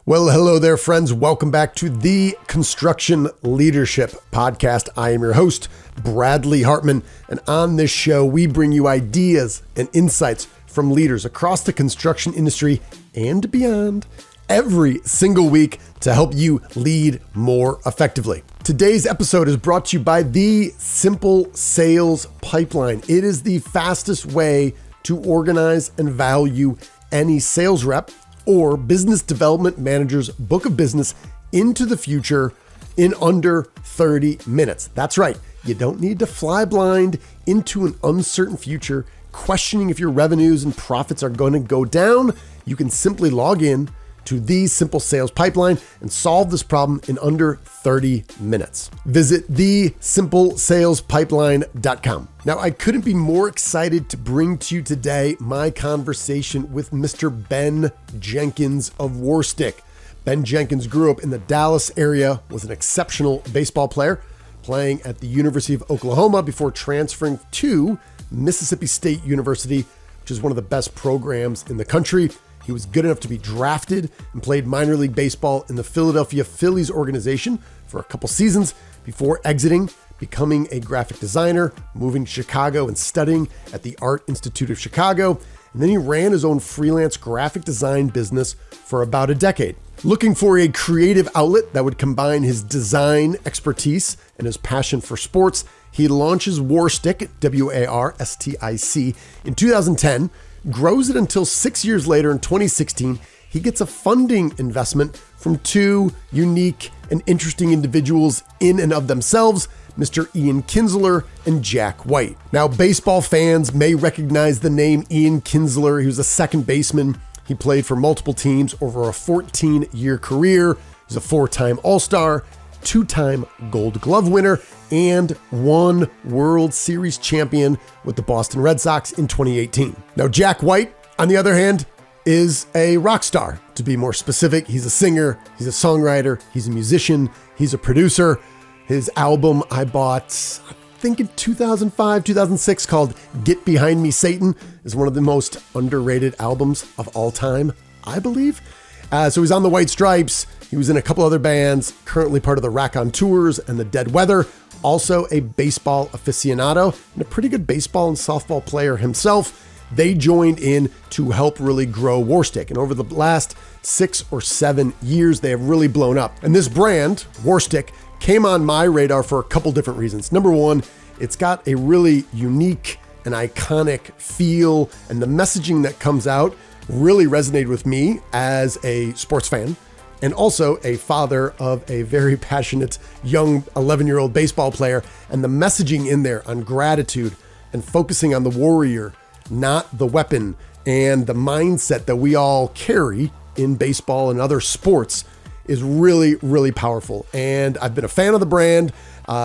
Well, hello there, friends. Welcome back to the Construction Leadership Podcast. I am your host, Bradley Hartmann, and on this show, we bring you ideas and insights from leaders across the construction industry and beyond every single week to help you lead more effectively. Today's episode is brought to you by the Simple Sales Pipeline. It is the fastest way to organize and value any sales rep or business development manager's book of business into the future in under 30 minutes. That's right. You don't need to fly blind into an uncertain future, questioning if your revenues and profits are going to go down. You can simply log in to the Simple Sales Pipeline and solve this problem in under 30 minutes. Visit thesimplesalespipeline.com. Now, I couldn't be more excited to bring to you today my conversation with Mr. Ben Jenkins of Warstic. Ben Jenkins grew up in the Dallas area, was an exceptional baseball player, playing at the University of Oklahoma before transferring to Mississippi State University, which is one of the best programs in the country. He was good enough to be drafted and played minor league baseball in the Philadelphia Phillies organization for a couple seasons before exiting, becoming a graphic designer, moving to Chicago and studying at the Art Institute of Chicago. And then he ran his own freelance graphic design business for about a decade. Looking for a creative outlet that would combine his design expertise and his passion for sports, he launches Warstic, W-A-R-S-T-I-C, in 2010, grows it until 6 years later in 2016, he gets a funding investment from two unique and interesting individuals in and of themselves, Mr. Ian Kinsler and Jack White. Now, baseball fans may recognize the name Ian Kinsler. He was a second baseman. He played for multiple teams over a 14-year career. He's a four-time All-Star, two-time Gold Glove winner, and one World Series champion with the Boston Red Sox in 2018. Now, Jack White, on the other hand, is a rock star. To be more specific, he's a singer, he's a songwriter, he's a musician, he's a producer. His album I bought, I think in 2005, 2006, called Get Behind Me, Satan, is one of the most underrated albums of all time, I believe. So he's on the White Stripes. He was in a couple other bands, currently part of the Raconteurs and the Dead Weather, also a baseball aficionado and a pretty good baseball and softball player himself. They joined in to help really grow Warstic. And over the last 6 or 7 years, they have really blown up. And this brand, Warstic, came on my radar for a couple different reasons. Number one, it's got a really unique and iconic feel, and the messaging that comes out really resonated with me as a sports fan and also a father of a very passionate young 11-year-old baseball player. And the messaging in there on gratitude and focusing on the warrior, not the weapon, and the mindset that we all carry in baseball and other sports is really, really powerful. And I've been a fan of the brand.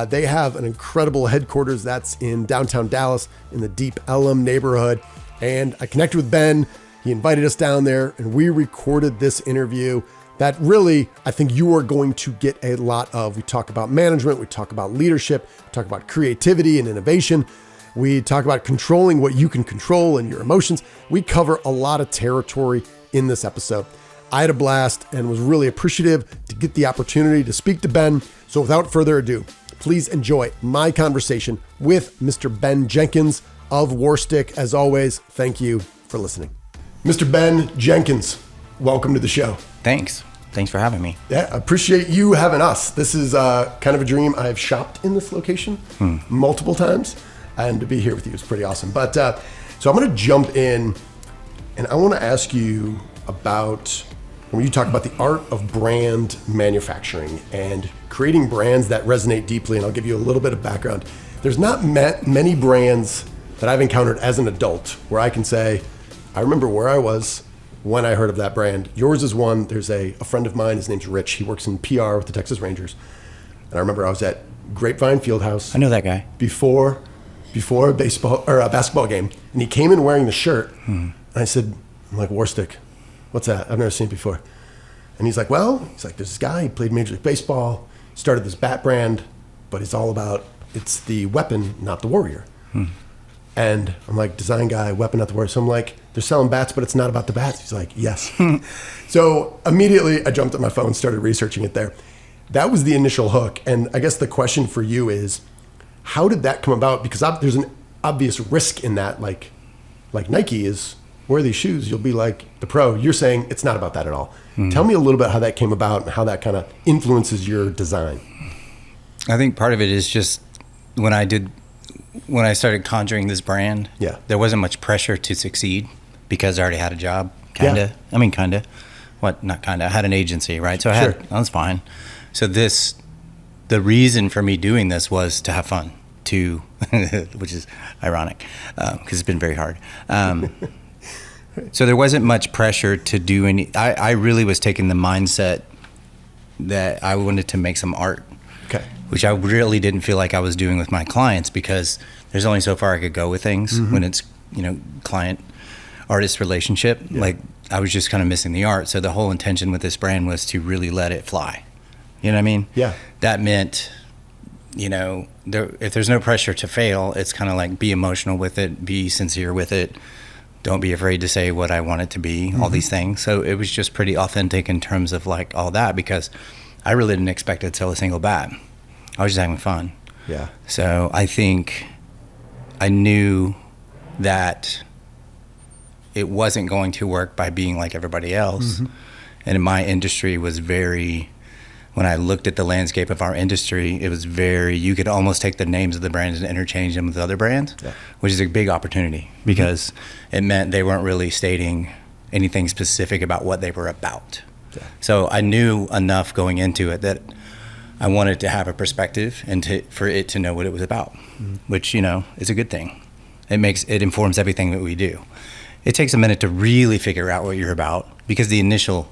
They have an incredible headquarters that's in downtown Dallas in the Deep Ellum neighborhood. And I connected with Ben. He invited us down there and we recorded this interview that really, I think you are going to get a lot of. We talk about management, we talk about leadership, we talk about creativity and innovation. We talk about controlling what you can control and your emotions. We cover a lot of territory in this episode. I had a blast and was really appreciative to get the opportunity to speak to Ben. So without further ado, please enjoy my conversation with Mr. Ben Jenkins of Warstic. As always, thank you for listening. Mr. Ben Jenkins, welcome to the show. Thanks for having me. Yeah, I appreciate you having us. This is kind of a dream. I have shopped in this location multiple times, and to be here with you is pretty awesome. But so I'm going to jump in, and I want to ask you about when you talk about the art of brand manufacturing and creating brands that resonate deeply. And I'll give you a little bit of background. There's not many brands that I've encountered as an adult where I can say, I remember where I was when I heard of that brand. Yours is one. There's a friend of mine, his name's Rich. He works in PR with the Texas Rangers. And I remember I was at Grapevine Fieldhouse. I know that guy. Before a baseball or a basketball game. And he came in wearing the shirt. And I said, I'm like, Warstic, what's that? I've never seen it before. And he's like, there's this guy, he played Major League Baseball, started this bat brand, but it's all about, it's the weapon, not the warrior. And I'm like, design guy, weapon, not the warrior. So I'm like, they're selling bats, but it's not about the bats. He's like, yes. So immediately I jumped at my phone, started researching it there. That was the initial hook. And I guess the question for you is, how did that come about? Because there's an obvious risk in that. Like Nike is, wear these shoes, you'll be like the pro. You're saying it's not about that at all. Tell me a little bit how that came about and how that kind of influences your design. I think part of it is just when I started conjuring this brand, there wasn't much pressure to succeed because I already had a job, kinda. I mean, kinda. What? Not kinda. I had an agency, right? So that's fine. So the reason for me doing this was to have fun, which is ironic because it's been very hard. So there wasn't much pressure to do any. I really was taking the mindset that I wanted to make some art, which I really didn't feel like I was doing with my clients because there's only so far I could go with things when it's client artist relationship. Like I was just kind of missing the art. So the whole intention with this brand was to really let it fly. You know what I mean? Yeah. That meant, if there's no pressure to fail, it's kind of like be emotional with it, be sincere with it. Don't be afraid to say what I want it to be, all these things. So it was just pretty authentic in terms of like all that because I really didn't expect to sell a single bat. I was just having fun. Yeah. So I think I knew that it wasn't going to work by being like everybody else. And my industry was when I looked at the landscape of our industry, it was you could almost take the names of the brands and interchange them with other brands, which is a big opportunity because it meant they weren't really stating anything specific about what they were about. So I knew enough going into it that I wanted to have a perspective and for it to know what it was about, which, is a good thing. It informs everything that we do. It takes a minute to really figure out what you're about because the initial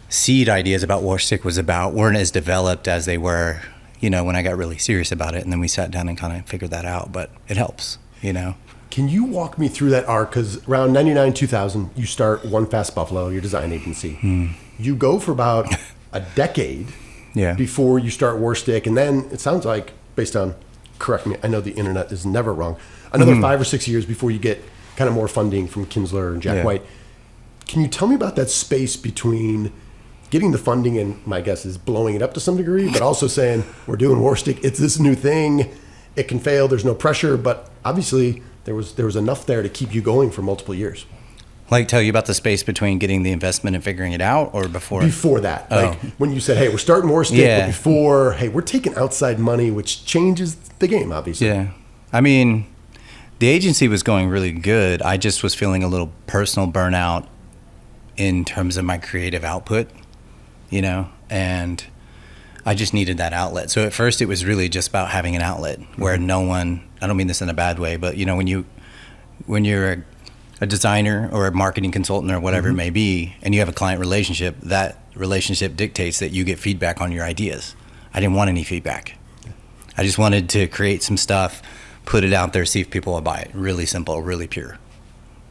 seed ideas about Warstic weren't as developed as they were, when I got really serious about it. And then we sat down and kind of figured that out, but it helps, Can you walk me through that arc? Because around 99, 2000, you start One Fast Buffalo, your design agency. You go for about a decade before you start Warstic. And then it sounds like, based on, correct me, I know the internet is never wrong, another 5 or 6 years before you get kind of more funding from Kinsler and Jack White. Can you tell me about that space between getting the funding and my guess is blowing it up to some degree, but also saying we're doing Warstic, it's this new thing, it can fail, there's no pressure, but obviously there was enough there to keep you going for multiple years. Like tell you about the space between getting the investment and figuring it out, or before? Before that, like when you said, hey, we're starting Warstic, but before, hey, we're taking outside money, which changes the game, obviously. Yeah, I mean, the agency was going really good. I just was feeling a little personal burnout in terms of my creative output. And I just needed that outlet. So at first it was really just about having an outlet where no one, I don't mean this in a bad way, but when you're a designer or a marketing consultant or whatever it may be, and you have a client relationship, that relationship dictates that you get feedback on your ideas. I didn't want any feedback. I just wanted to create some stuff, put it out there, see if people will buy it. Really simple, really pure.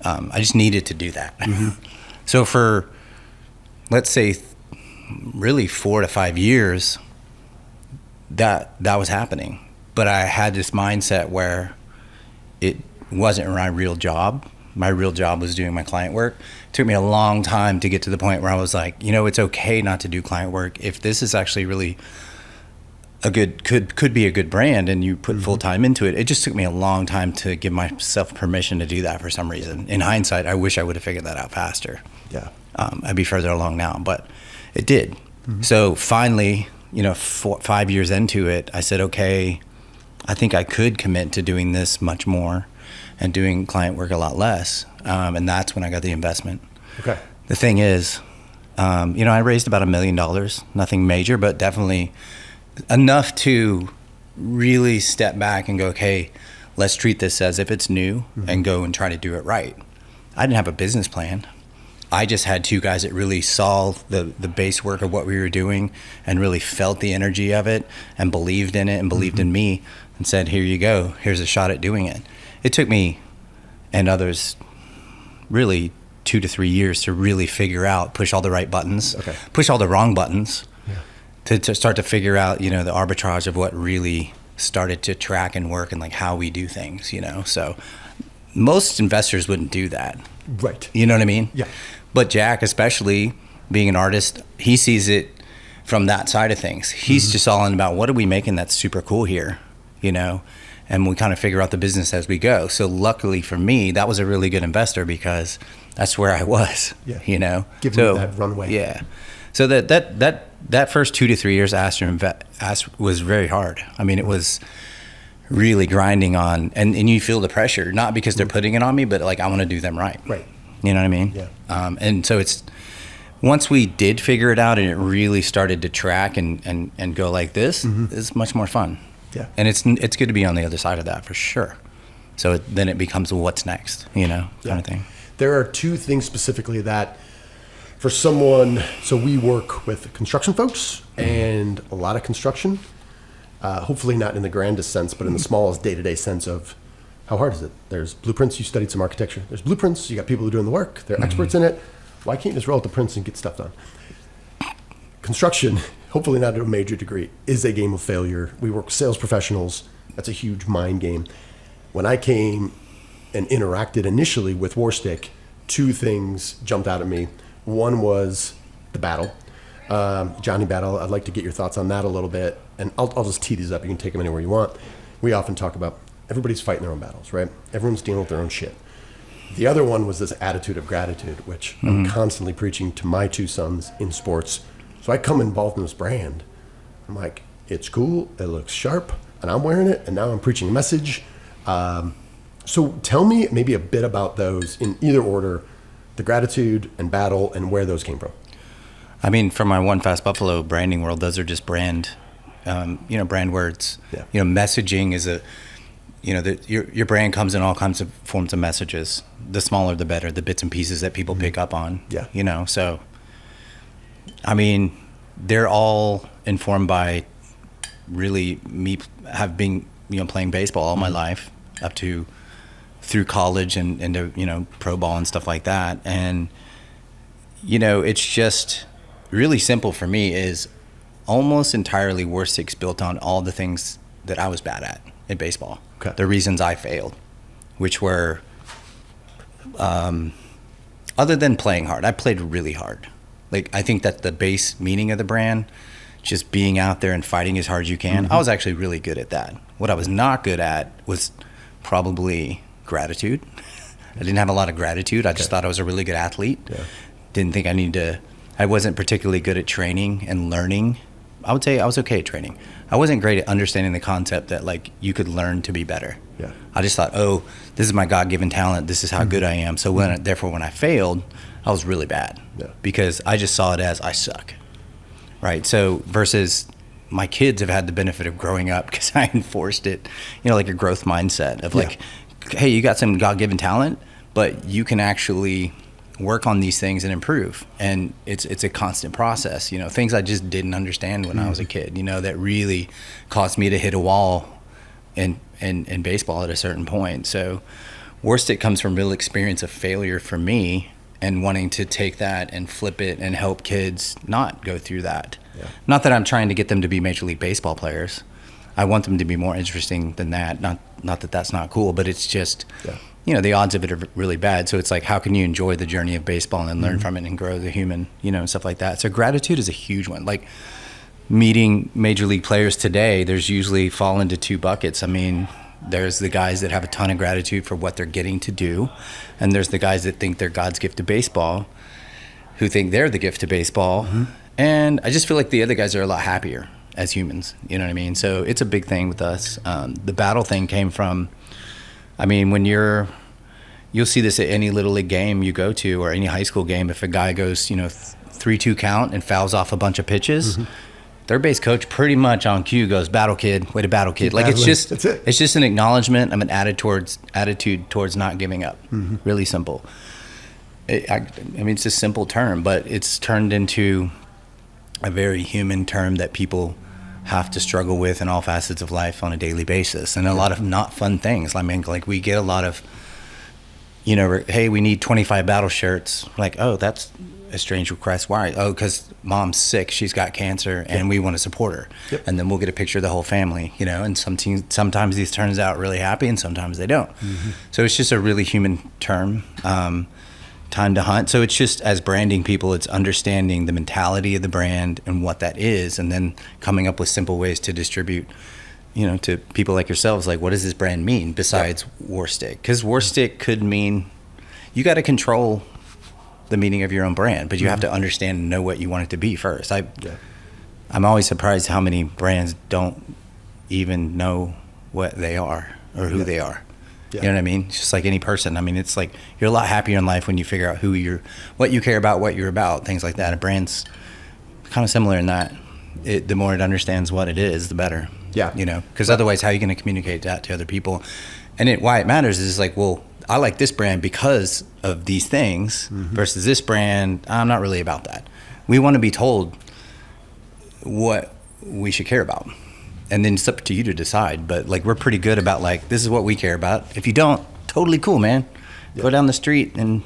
I just needed to do that. So for, let's say, really 4 to 5 years, that was happening. But I had this mindset where it wasn't my real job. My real job was doing my client work. It took me a long time to get to the point where I was like, it's okay not to do client work. If this is actually really could be a good brand and you put full time into it. It just took me a long time to give myself permission to do that for some reason. In hindsight, I wish I would have figured that out faster. I'd be further along now, but it did. So finally, 5 years into it, I said, okay, I think I could commit to doing this much more and doing client work a lot less. And that's when I got the investment. Okay. The thing is, I raised about $1 million, nothing major, but definitely enough to really step back and go, okay, let's treat this as if it's new and go and try to do it right. I didn't have a business plan. I just had 2 guys that really saw the base work of what we were doing and really felt the energy of it and believed in it and believed in me and said, here you go, here's a shot at doing it. It took me and others really 2 to 3 years to really figure out, push all the right buttons, push all the wrong buttons, to start to figure out, the arbitrage of what really started to track and work and like how we do things, So most investors wouldn't do that. Right. You know what I mean? Yeah. But Jack, especially being an artist, he sees it from that side of things. He's just all in about what are we making that's super cool here, you know? And we kind of figure out the business as we go. So luckily for me, that was a really good investor because that's where I was, you know? Giving you that runway. Yeah. So that first 2 to 3 years was very hard. I mean, it was really grinding on, and you feel the pressure, not because they're putting it on me, but like I want to do them right. Right. You know what I mean? Yeah. And so it's, once we did figure it out and it really started to track and go like this, it's much more fun. Yeah. And it's good to be on the other side of that for sure. So then it becomes what's next, you know, kind of thing. There are two things specifically that for someone, so we work with construction folks and a lot of construction, hopefully not in the grandest sense, but in the smallest day-to-day sense of how hard is it? There's blueprints, you studied some architecture. There's blueprints, you got people who are doing the work, they're experts in it. Why can't you just roll out the prints and get stuff done? Construction, hopefully not to a major degree, is a game of failure. We work with sales professionals. That's a huge mind game. When I came and interacted initially with Warstic, two things jumped out at me. One was the battle. Johnny Battle, I'd like to get your thoughts on that a little bit. And I'll just tee these up. You can take them anywhere you want. We often talk about everybody's fighting their own battles, right? Everyone's dealing with their own shit. The other one was this attitude of gratitude, which I'm constantly preaching to my two sons in sports. So I come involved in this brand. I'm like, it's cool, it looks sharp, and I'm wearing it, and now I'm preaching a message. So tell me maybe a bit about those in either order, the gratitude and battle, and where those came from. I mean, for my One Fast Buffalo branding world, those are just brand words. Yeah. You know, messaging is your brand comes in all kinds of forms of messages. The smaller, the better, the bits and pieces that people pick up on. Yeah. You know, so, I mean, they're all informed by really me been playing baseball all my life up to through college and into, pro ball and stuff like that. And, it's just really simple for me is almost entirely Warstic's built on all the things that I was bad at in baseball. Okay. The reasons I failed, which were, other than playing hard, I played really hard. Like, I think that the base meaning of the brand, just being out there and fighting as hard as you can, I was actually really good at that. What I was not good at was probably gratitude. I didn't have a lot of gratitude. I just thought I was a really good athlete. Yeah. Didn't think I wasn't particularly good at training and learning. I would say I was okay at training. I wasn't great at understanding the concept that, like, you could learn to be better. Yeah. I just thought, oh, this is my God-given talent. This is how good I am. So therefore, when I failed, I was really bad because I just saw it as I suck. Right. So versus my kids have had the benefit of growing up because I enforced it, like a growth mindset of like, hey, you got some God-given talent, but you can actually work on these things and improve. And it's a constant process, things I just didn't understand when I was a kid, that really caused me to hit a wall in baseball at a certain point. So Warstic comes from real experience of failure for me and wanting to take that and flip it and help kids not go through that. Yeah. Not that I'm trying to get them to be Major League Baseball players. I want them to be more interesting than that. Not that that's not cool, but it's just, the odds of it are really bad. So it's like, how can you enjoy the journey of baseball and learn from it and grow as a human, and stuff like that. So gratitude is a huge one. Like meeting Major League players today, there's usually fall into two buckets. I mean, there's the guys that have a ton of gratitude for what they're getting to do. And there's the guys that think they're God's gift to baseball, who think they're the gift to baseball. And I just feel like the other guys are a lot happier as humans. You know what I mean? So it's a big thing with us. The battle thing came from, when you'll see this at any Little League game you go to or any high school game. If a guy goes, 3-2 count and fouls off a bunch of pitches, their base coach pretty much on cue goes, battle kid, way to battle kid. Like it's just an acknowledgement of an attitude towards not giving up. Really simple. It's a simple term, but it's turned into a very human term that people have to struggle with in all facets of life on a daily basis, and a lot of not fun things. Like we get a lot of, hey, we need 25 battle shirts. Like, oh, that's a strange request. Why? Oh, because mom's sick, she's got cancer, and we want to support her. And then we'll get a picture of the whole family, and sometimes these turns out really happy and sometimes they don't. So it's just a really human term. time to hunt. So it's just, as branding people, it's understanding the mentality of the brand and what that is, and then coming up with simple ways to distribute, to people like yourselves, like, what does this brand mean besides Warstic? Because Warstic could mean, you got to control the meaning of your own brand, but you have to understand and know what you want it to be first. I'm always surprised how many brands don't even know what they are or who they are. You know what I mean? It's just like any person. I mean, it's like you're a lot happier in life when you figure out what you care about, what you're about, things like that. A brand's kind of similar in that. The more it understands what it is, the better. Yeah. Because otherwise, how are you going to communicate that to other people? And why it matters is like, well, I like this brand because of these things versus this brand. I'm not really about that. We want to be told what we should care about. And then it's up to you to decide. But like, we're pretty good about like, this is what we care about. If you don't, totally cool, man. Go down the street and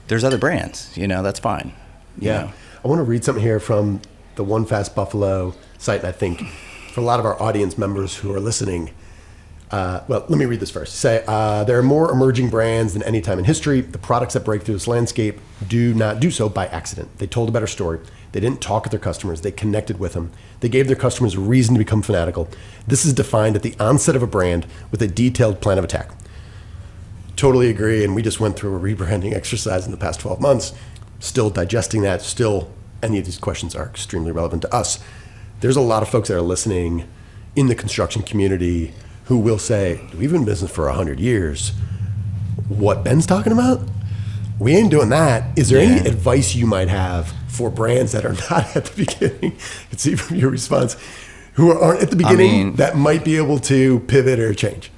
there's other brands, that's fine. You know? I want to read something here from the One Fast Buffalo site. And I think for a lot of our audience members who are listening, let me read this first. Say, there are more emerging brands than any time in history. The products that break through this landscape do not do so by accident. They told a better story. They didn't talk with their customers. They connected with them. They gave their customers a reason to become fanatical. This is defined at the onset of a brand with a detailed plan of attack. Totally agree. And we just went through a rebranding exercise in the past 12 months. Still digesting that. Still, any of these questions are extremely relevant to us. There's a lot of folks that are listening in the construction community who will say, we've been in business for 100 years. What Ben's talking about? We ain't doing that. Is there any advice you might have for brands that are not at the beginning? I can see from your response, who aren't at the beginning, that might be able to pivot or change.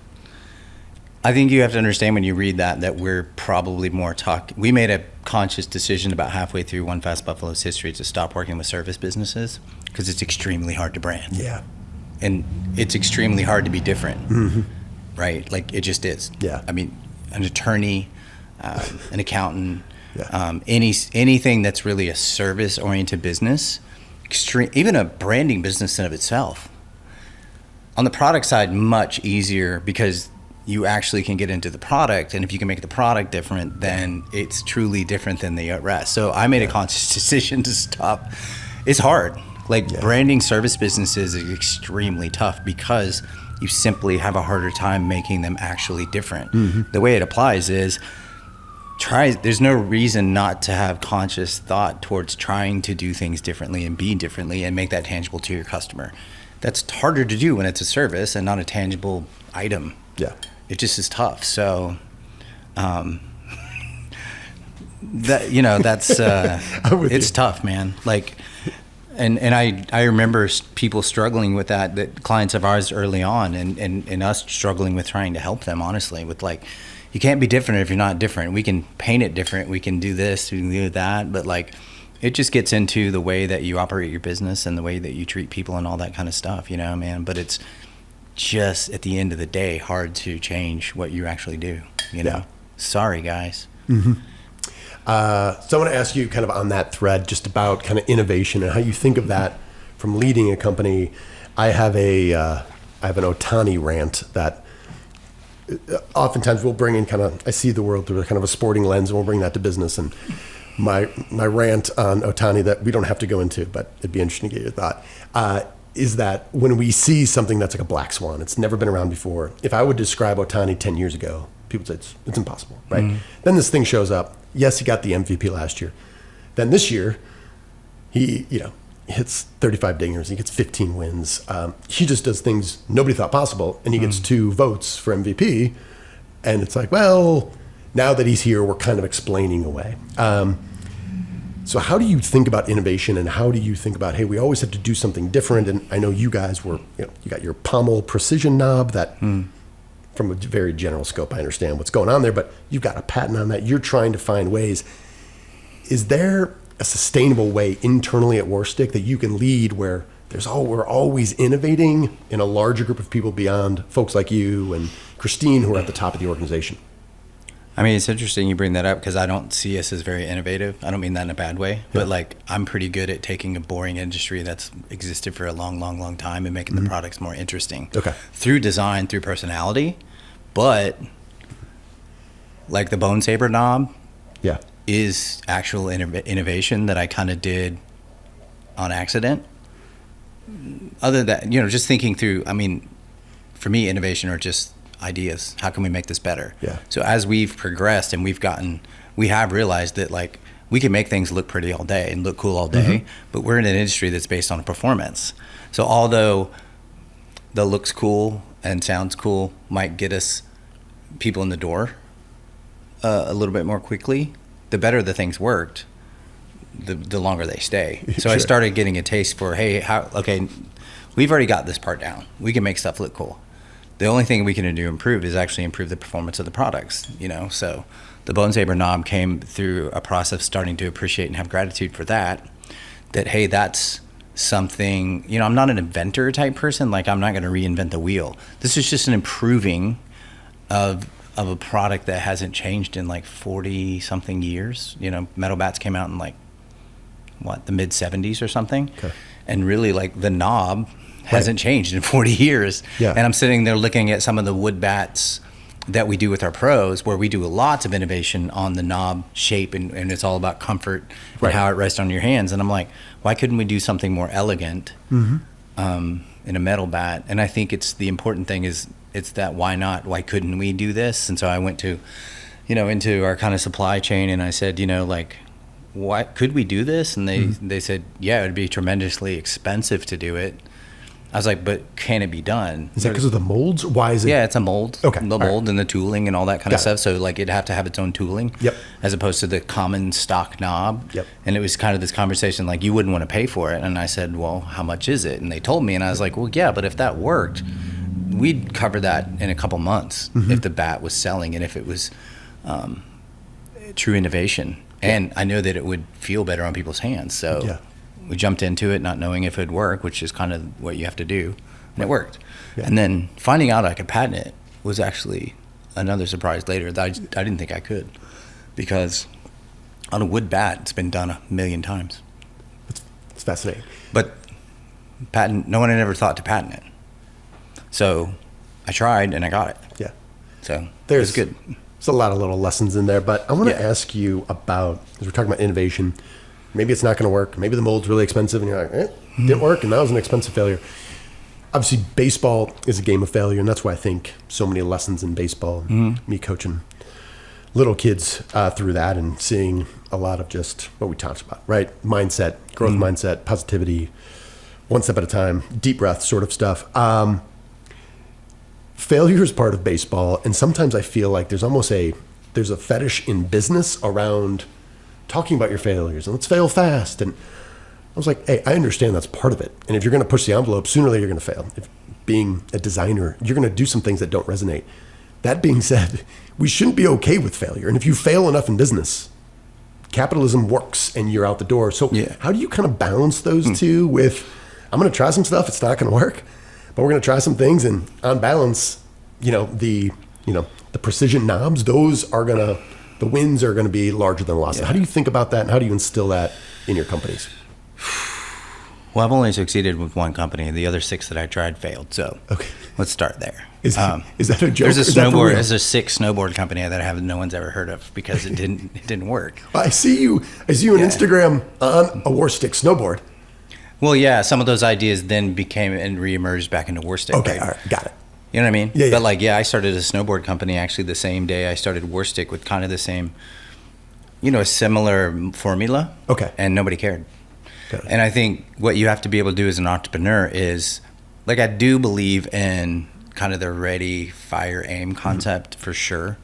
I think you have to understand when you read that we're probably more we made a conscious decision about halfway through One Fast Buffalo's history to stop working with service businesses because it's extremely hard to brand. Yeah. And it's extremely hard to be different, right? Like, it just is. Yeah. I mean, an attorney, an accountant, anything that's really a service-oriented business, even a branding business in of itself. On the product side, much easier because you actually can get into the product, and if you can make the product different, then it's truly different than the rest. So I made a conscious decision to stop. It's hard. Branding service businesses is extremely tough because you simply have a harder time making them actually different. The way it applies is there's no reason not to have conscious thought towards trying to do things differently and be differently and make that tangible to your customer. That's harder to do when it's a service and not a tangible item. Yeah. It just is tough. So that's it's tough, man. And I remember people struggling with that clients of ours early on, and us struggling with trying to help them, honestly, with you can't be different if you're not different. We can paint it different. We can do this, we can do that. But it just gets into the way that you operate your business and the way that you treat people and all that kind of stuff, man. But it's just, at the end of the day, hard to change what you actually do, know? Sorry, guys. So I want to ask you kind of on that thread just about kind of innovation and how you think of that from leading a company. I have an Otani rant that oftentimes we'll bring in I see the world through kind of a sporting lens, and we'll bring that to business. And my rant on Otani that we don't have to go into, but it'd be interesting to get your thought, is that when we see something that's like a black swan, it's never been around before. If I would describe Otani 10 years ago, people say it's impossible, right? Then this thing shows up. Yes, he got the MVP last year. Then this year, he hits 35 dingers. He gets 15 wins. He just does things nobody thought possible, and he gets 2 votes for MVP. And it's like, well, now that he's here, we're kind of explaining away. So how do you think about innovation, and how do you think about, hey, we always have to do something different? And I know you guys you got your pommel precision knob that, from a very general scope, I understand what's going on there, but you've got a patent on that. You're trying to find ways. Is there a sustainable way internally at Warstic that you can lead where we're always innovating in a larger group of people beyond folks like you and Christine who are at the top of the organization? I mean, it's interesting you bring that up because I don't see us as very innovative. I don't mean that in a bad way, but I'm pretty good at taking a boring industry that's existed for a long, long, long time and making the products more interesting. Okay. Through design, through personality, but the bone saber knob. Yeah. is actual innovation that I kind of did on accident. Other than, just thinking through, I mean, for me, innovation are just ideas. How can we make this better? Yeah. So as we've progressed and we have realized that like we can make things look pretty all day and look cool all day, but we're in an industry that's based on performance. So although the looks cool and sounds cool might get us people in the door a little bit more quickly, the better the things worked, the longer they stay. So Sure. I started getting a taste for, hey, we've already got this part down. We can make stuff look cool. The only thing we can do to improve is actually improve the performance of the products, So the Bone Saber knob came through a process of starting to appreciate and have gratitude for that, hey, that's something, I'm not an inventor type person. Like, I'm not going to reinvent the wheel. This is just an improving of a product that hasn't changed in like 40 something years. Metal bats came out in like the mid 70s or something. Okay. And really like the knob hasn't changed in 40 years. Yeah. And I'm sitting there looking at some of the wood bats that we do with our pros, where we do lots of innovation on the knob shape, and it's all about comfort and how it rests on your hands. And I'm like, why couldn't we do something more elegant in a metal bat? And I think the important thing is, it's that why not? Why couldn't we do this? And so I went to, into our kind of supply chain, and I said, why could we do this? And they said, yeah, it would be tremendously expensive to do it. I was like, but can it be done? Is that because of the molds? Why is it? Yeah, it's a mold. Okay. The mold and the tooling and all that kind of Got it. stuff. So like it'd have to have its own tooling. Yep. As opposed to the common stock knob. Yep. And it was kind of this conversation like, you wouldn't want to pay for it. And I said, well, how much is it? And they told me, and I was like, well, yeah, but if that worked, we'd cover that in a couple months if the bat was selling and if it was true innovation. And I know that it would feel better on people's hands. So we jumped into it not knowing if it would work, which is kind of what you have to do. And it worked. Yeah. And then finding out I could patent it was actually another surprise later that I didn't think I could. Because on a wood bat, it's been done 1 million times. It's fascinating. But no one had ever thought to patent it. So I tried and I got it. Yeah. So it was good. There's a lot of little lessons in there, but I want to ask you about, as we're talking about innovation, maybe it's not going to work. Maybe the mold's really expensive and you're like, didn't work, and that was an expensive failure. Obviously, baseball is a game of failure, and that's why I think so many lessons in baseball, me coaching little kids through that and seeing a lot of just what we talked about, right? Mindset, growth mindset, positivity, one step at a time, deep breath sort of stuff. Failure is part of baseball, and sometimes I feel like there's a fetish in business around talking about your failures and let's fail fast. And I was like, hey, I understand that's part of it. And if you're going to push the envelope, sooner or later you're going to fail. If being a designer, you're going to do some things that don't resonate. That being said, we shouldn't be okay with failure. And if you fail enough in business, capitalism works and you're out the door. So how do you kind of balance those two with, I'm going to try some stuff, it's not going to work, but we're going to try some things, and on balance, the precision knobs, the wins are going to be larger than the losses. How do you think about that, and how do you instill that in your companies? Well, I've only succeeded with one company. The other 6 that I tried failed. So let's start there. Is that a joke? There's a sick snowboard company that no one's ever heard of because it didn't work. Well, I see you on Instagram on a Warstic snowboard. Well, yeah, some of those ideas then became and reemerged back into Warstic. Okay, all right, got it. You know what I mean? Yeah. But I started a snowboard company actually the same day I started Warstic with kind of the same, a similar formula. Okay. And nobody cared. And I think what you have to be able to do as an entrepreneur is, I do believe in kind of the ready, fire, aim concept for sure.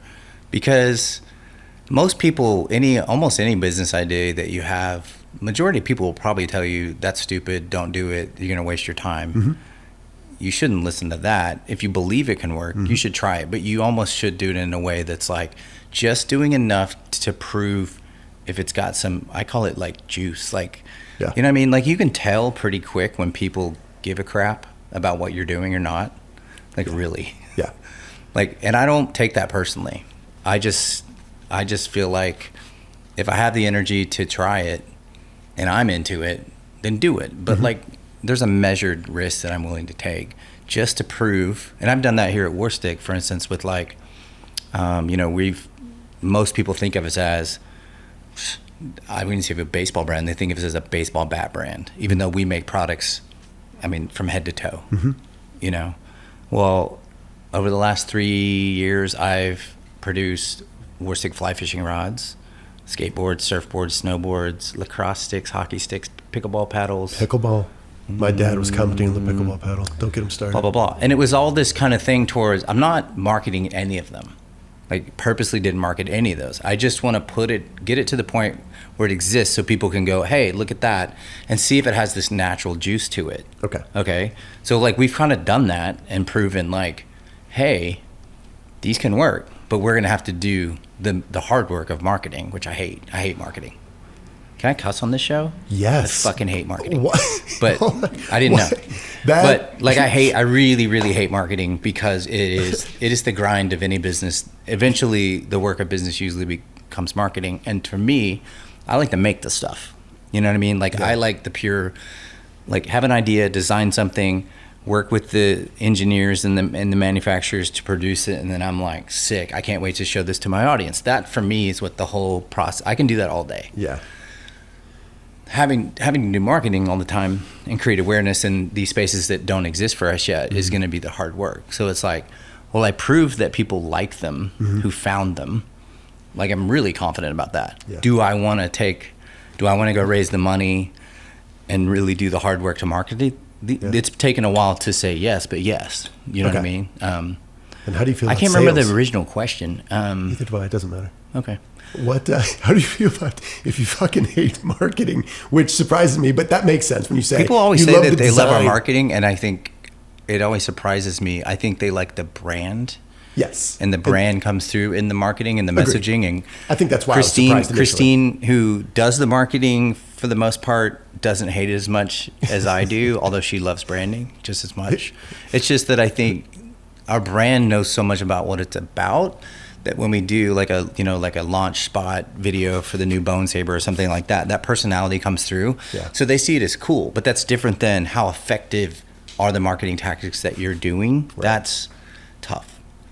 Because most people, almost any business idea that you have, majority of people will probably tell you, that's stupid, don't do it, you're going to waste your time. You shouldn't listen to that. If you believe it can work, you should try it. But you almost should do it in a way that's just doing enough to prove if it's got some, I call it juice. You know what I mean? You can tell pretty quick when people give a crap about what you're doing or not. Really. Yeah. And I don't take that personally. I just feel like if I have the energy to try it and I'm into it, then do it. But there's a measured risk that I'm willing to take just to prove, and I've done that here at Warstic, for instance, with most people think of us as I wouldn't say of a baseball brand. They think of us as a baseball bat brand, even though we make products, I mean, from head to toe, you know? Well, over the last 3 years, I've produced Warstic fly fishing rods, skateboards, surfboards, snowboards, lacrosse sticks, hockey sticks, pickleball paddles. Pickleball. My dad was commenting on the pickleball paddle. Don't get him started. Blah, blah, blah. And it was all this kind of thing towards, I'm not marketing any of them. Like, purposely didn't market any of those. I just want to get it to the point where it exists so people can go, hey, look at that, and see if it has this natural juice to it. Okay. So, like, we've kind of done that and proven, like, hey, these can work, but we're going to have to do the hard work of marketing, which I hate. I hate marketing. Can I cuss on this show? Yes. I fucking hate marketing. What? But I didn't know. But like I really, really hate marketing because it is the grind of any business. Eventually, the work of business usually becomes marketing. And for me, I like to make the stuff. You know what I mean? Like I like the pure, like have an idea, design something, work with the engineers and the manufacturers to produce it, and then I'm like, sick. I can't wait to show this to my audience. That for me is what the whole process. I can do that all day. Yeah. Having to do marketing all the time and create awareness in these spaces that don't exist for us yet is going to be the hard work. So it's like, well, I proved that people like them who found them. Like, I'm really confident about that. Yeah. Do I want to go raise the money and really do the hard work to market it? It's taken a while to say yes, but yes. You know what I mean? And how do you feel about I can't sales? remember the original question. Neither do I. It doesn't matter. Okay. What? How do you feel about if you fucking hate marketing? Which surprises me, but that makes sense when you say people always you say love that the they love our design. marketing, and I think it always surprises me. I think they like the brand. Yes, And the brand comes through in the marketing and the messaging. And I think that's why I was surprised initially. Christine, who does the marketing for the most part, doesn't hate it as much as I do, although she loves branding just as much. It's just that I think our brand knows so much about what it's about that when we do like a launch spot video for the new Bone Saber or something like that, that personality comes through. Yeah. So they see it as cool, but that's different than how effective are the marketing tactics that you're doing. Right. That's tough,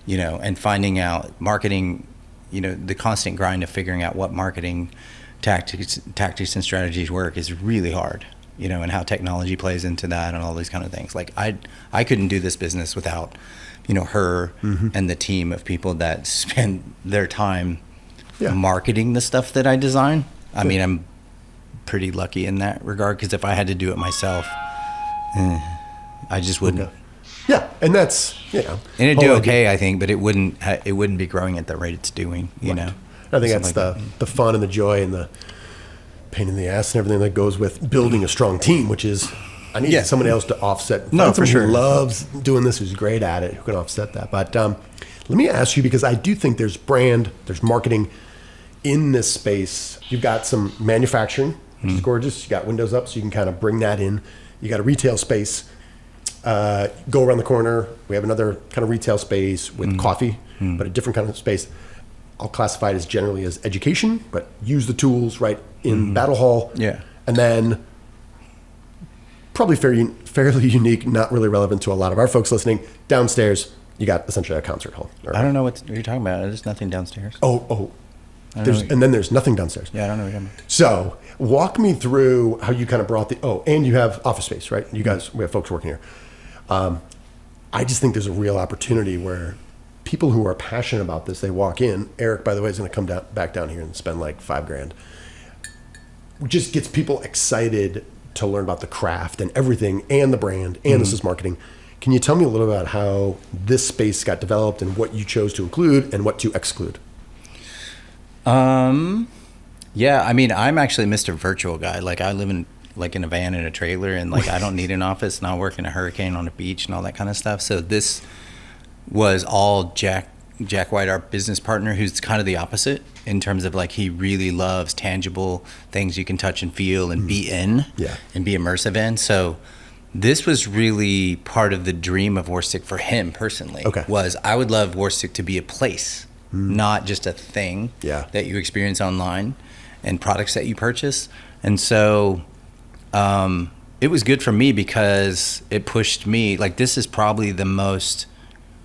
and finding out marketing, the constant grind of figuring out what marketing tactics and strategies work is really hard, and how technology plays into that and all these kind of things. Like I couldn't do this business without her and the team of people that spend their time marketing the stuff that I design. I mean, I'm pretty lucky in that regard, because if I had to do it myself, I just wouldn't. Okay. Yeah, and that's, And it'd do okay, I think, but it wouldn't be growing at the rate it's doing, you know. I think that's the fun and the joy and the pain in the ass and everything that goes with building a strong team, which is, I need somebody else to offset. No, for sure. Who loves doing this, who's great at it, who can offset that. But let me ask you, because I do think there's brand, there's marketing in this space. You've got some manufacturing, which is gorgeous. You got windows up, so you can kind of bring that in. You got a retail space. Go around the corner. We have another kind of retail space with coffee, but a different kind of space. I'll classify it as generally as education, but use the tools right in Battle Hall. Yeah. And then probably fairly unique, not really relevant to a lot of our folks listening. Downstairs, you got essentially a concert hall. I don't know what you're talking about. There's nothing downstairs. And then there's nothing downstairs. Yeah, I don't know what you're talking about. So walk me through how you kind of brought and you have office space, right? You guys, we have folks working here. I just think there's a real opportunity where people who are passionate about this, they walk in. Eric, by the way, is going to come back down here and spend like $5,000. It just gets people excited to learn about the craft and everything, and the brand, and this is marketing. Can you tell me a little about how this space got developed and what you chose to include and what to exclude? Yeah, I mean, I'm actually Mr. Virtual Guy. Like, I live in a van in a trailer, and like I don't need an office, and I work in a hurricane on a beach and all that kind of stuff. So this was all Jack White, our business partner, who's kind of the opposite in terms of like he really loves tangible things you can touch and feel and be in and be immersive in. So this was really part of the dream of Warstic for him personally. Was I would love Warstic to be a place, not just a thing that you experience online and products that you purchase. And so it was good for me because it pushed me. Like, this is probably the most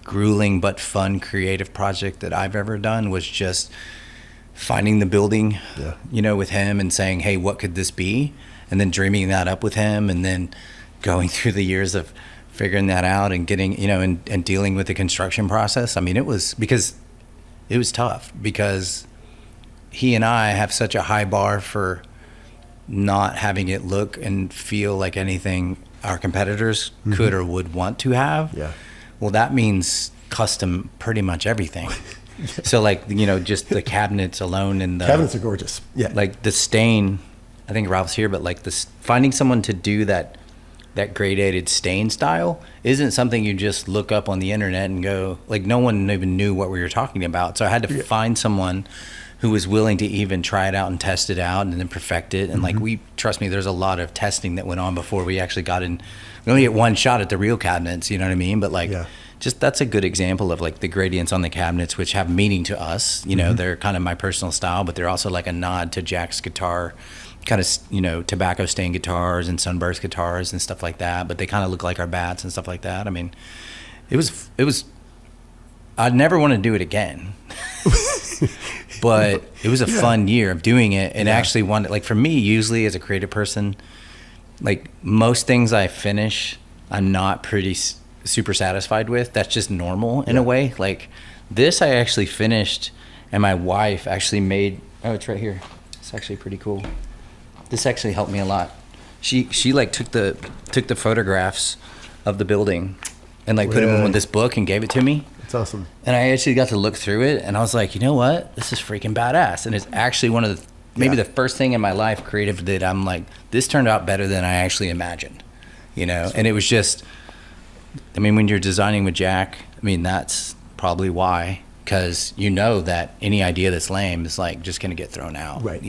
grueling but fun creative project that I've ever done, was just finding the building, with him and saying, hey, what could this be? And then dreaming that up with him, and then going through the years of figuring that out and getting, and dealing with the construction process. I mean, it was tough because he and I have such a high bar for not having it look and feel like anything our competitors could or would want to have. Yeah. Well, that means custom pretty much everything. So just the cabinets alone, and the cabinets are gorgeous. Yeah. Like the stain, I think Ralph's here, but like finding someone to do that gradated stain style isn't something you just look up on the internet and go, like, no one even knew what we were talking about. So I had to find someone who was willing to even try it out and test it out and then perfect it. And trust me, there's a lot of testing that went on before we actually got in. We only get one shot at the real cabinets, you know what I mean? But just that's a good example of like the gradients on the cabinets, which have meaning to us. They're kind of my personal style, but they're also like a nod to Jack's guitar, kind of, tobacco stained guitars and sunburst guitars and stuff like that. But they kind of look like our bats and stuff like that. I mean, it was, I'd never want to do it again, but it was a fun year of doing it. And actually wanted, like for me, usually as a creative person, like most things I finish, I'm not super satisfied with. That's just normal in a way. Like this, I actually finished, and my wife actually made, it's right here. It's actually pretty cool. This actually helped me a lot. She like took the photographs of the building and like put them in this book and gave it to me. That's awesome. And I actually got to look through it, and I was like, you know what? This is freaking badass. And it's actually one of the maybe the first thing in my life creative that I'm like, this turned out better than I actually imagined. And it was just, I mean, when you're designing with Jack, I mean, that's probably why, because that any idea that's lame is like just going to get thrown out, right?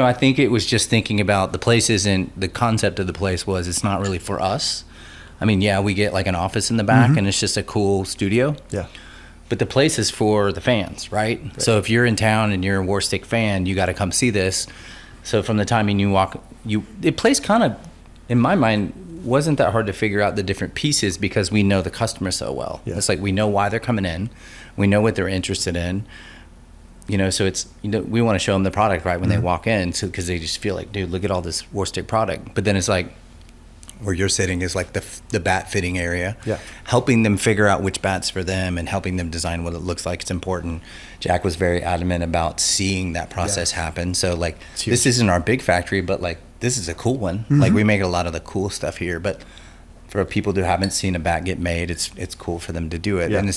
I think it was just thinking about the place the concept of the place was, it's not really for us. I mean, we get like an office in the back and it's just a cool studio. Yeah. But the place is for the fans, right? So if you're in town and you're a Warstic fan, you got to come see this. So from the time you walk, the place kind of, in my mind, wasn't that hard to figure out the different pieces because we know the customer so well. Yeah. It's like we know why they're coming in, we know what they're interested in. So it's, we want to show them the product right when they walk in, so because they just feel like, dude, look at all this Warstic product. But then it's like where you're sitting is like the bat fitting area, helping them figure out which bat's for them and helping them design what it looks like. It's important. Jack was very adamant about seeing that process happen. So like this isn't our big factory, but like this is a cool one. Like we make a lot of the cool stuff here, but for people who haven't seen a bat get made, it's cool for them to do it. And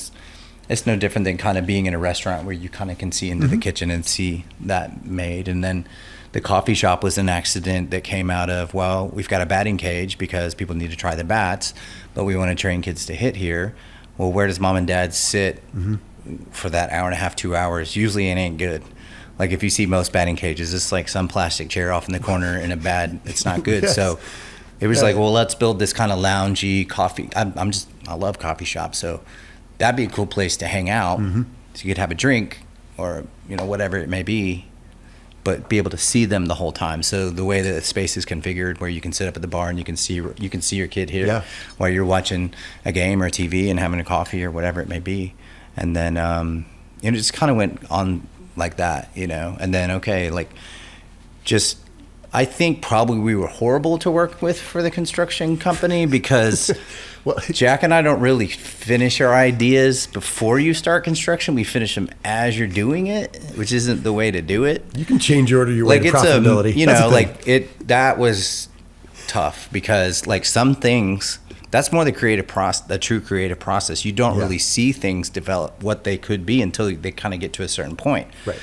it's no different than kind of being in a restaurant where you kind of can see into the kitchen and see that made. And then the coffee shop was an accident that came out of, well, we've got a batting cage because people need to try the bats, but we want to train kids to hit here. Well, where does mom and dad sit for that hour and a half, 2 hours? Usually it ain't good. Like if you see most batting cages, it's like some plastic chair off in the corner in a bad, it's not good. So it was like, well, let's build this kind of loungy coffee. I love coffee shops. So that'd be a cool place to hang out. So you could have a drink or, whatever it may be, but be able to see them the whole time. So the way that the space is configured, where you can sit up at the bar and you can see your kid here while you're watching a game or a TV and having a coffee or whatever it may be. And then it just kind of went on like that, and then I think probably we were horrible to work with for the construction company because well, Jack and I don't really finish our ideas before you start construction. We finish them as you're doing it, which isn't the way to do it. You can change order your way to profitability. That was tough because like some things, that's more the true creative process. You don't really see things develop what they could be until they kind of get to a certain point. Right.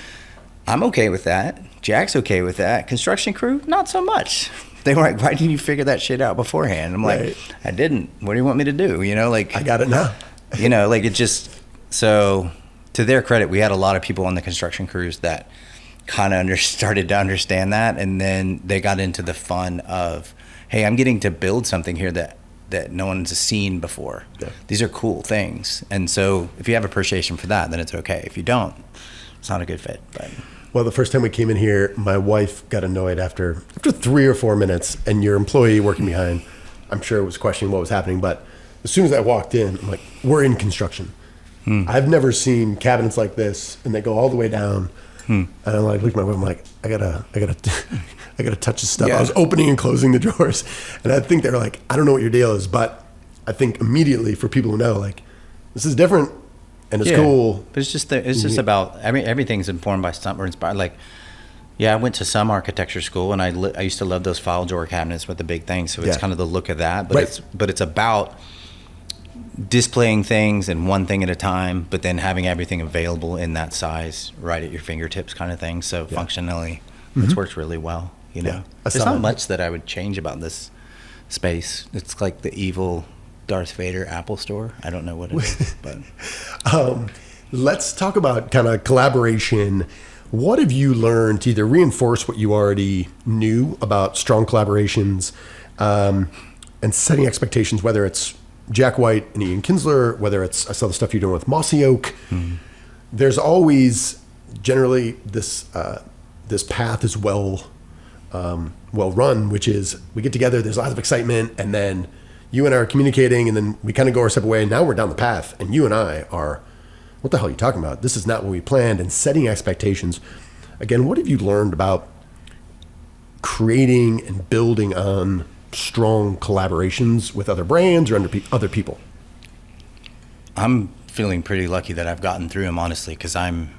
I'm okay with that. Jack's okay with that. Construction crew, not so much. They were like, why didn't you figure that shit out beforehand? I'm like, I didn't. What do you want me to do? I got it now. It just, so to their credit, we had a lot of people on the construction crews that kind of started to understand that. And then they got into the fun of, hey, I'm getting to build something here that no one's seen before. Yeah. These are cool things. And so if you have appreciation for that, then it's okay. If you don't, it's not a good fit. But well, the first time we came in here, my wife got annoyed after 3 or 4 minutes, and your employee working behind, I'm sure was questioning what was happening. But as soon as I walked in, I'm like, we're in construction. I've never seen cabinets like this, and they go all the way down. And I'm like, look at my wife, I'm like, I gotta touch this stuff. Yeah. I was opening and closing the drawers, and I think they're like, I don't know what your deal is, but I think immediately for people who know, like, this is different and it's cool. But it's just about, I mean, everything's informed by something or inspired. Like, yeah, I went to some architecture school, and I used to love those file drawer cabinets with the big things. So it's kind of the look of that, but it's about displaying things and one thing at a time, but then having everything available in that size right at your fingertips kind of thing. So functionally, it's worked really well. You know, there's not much that I would change about this space. It's like the evil Darth Vader Apple store. I don't know what it is, but let's talk about kind of collaboration. What have you learned to either reinforce what you already knew about strong collaborations, and setting expectations, whether it's Jack White and Ian Kinsler, whether it's, I saw the stuff you're doing with Mossy Oak. There's always generally this path is well run, which is we get together, there's lots of excitement, and then you and I are communicating, and then we kind of go our separate way, and now we're down the path, and you and I are, what the hell are you talking about? This is not what we planned, and setting expectations. Again, what have you learned about creating and building on strong collaborations with other brands or other people? I'm feeling pretty lucky that I've gotten through them, honestly, because I'm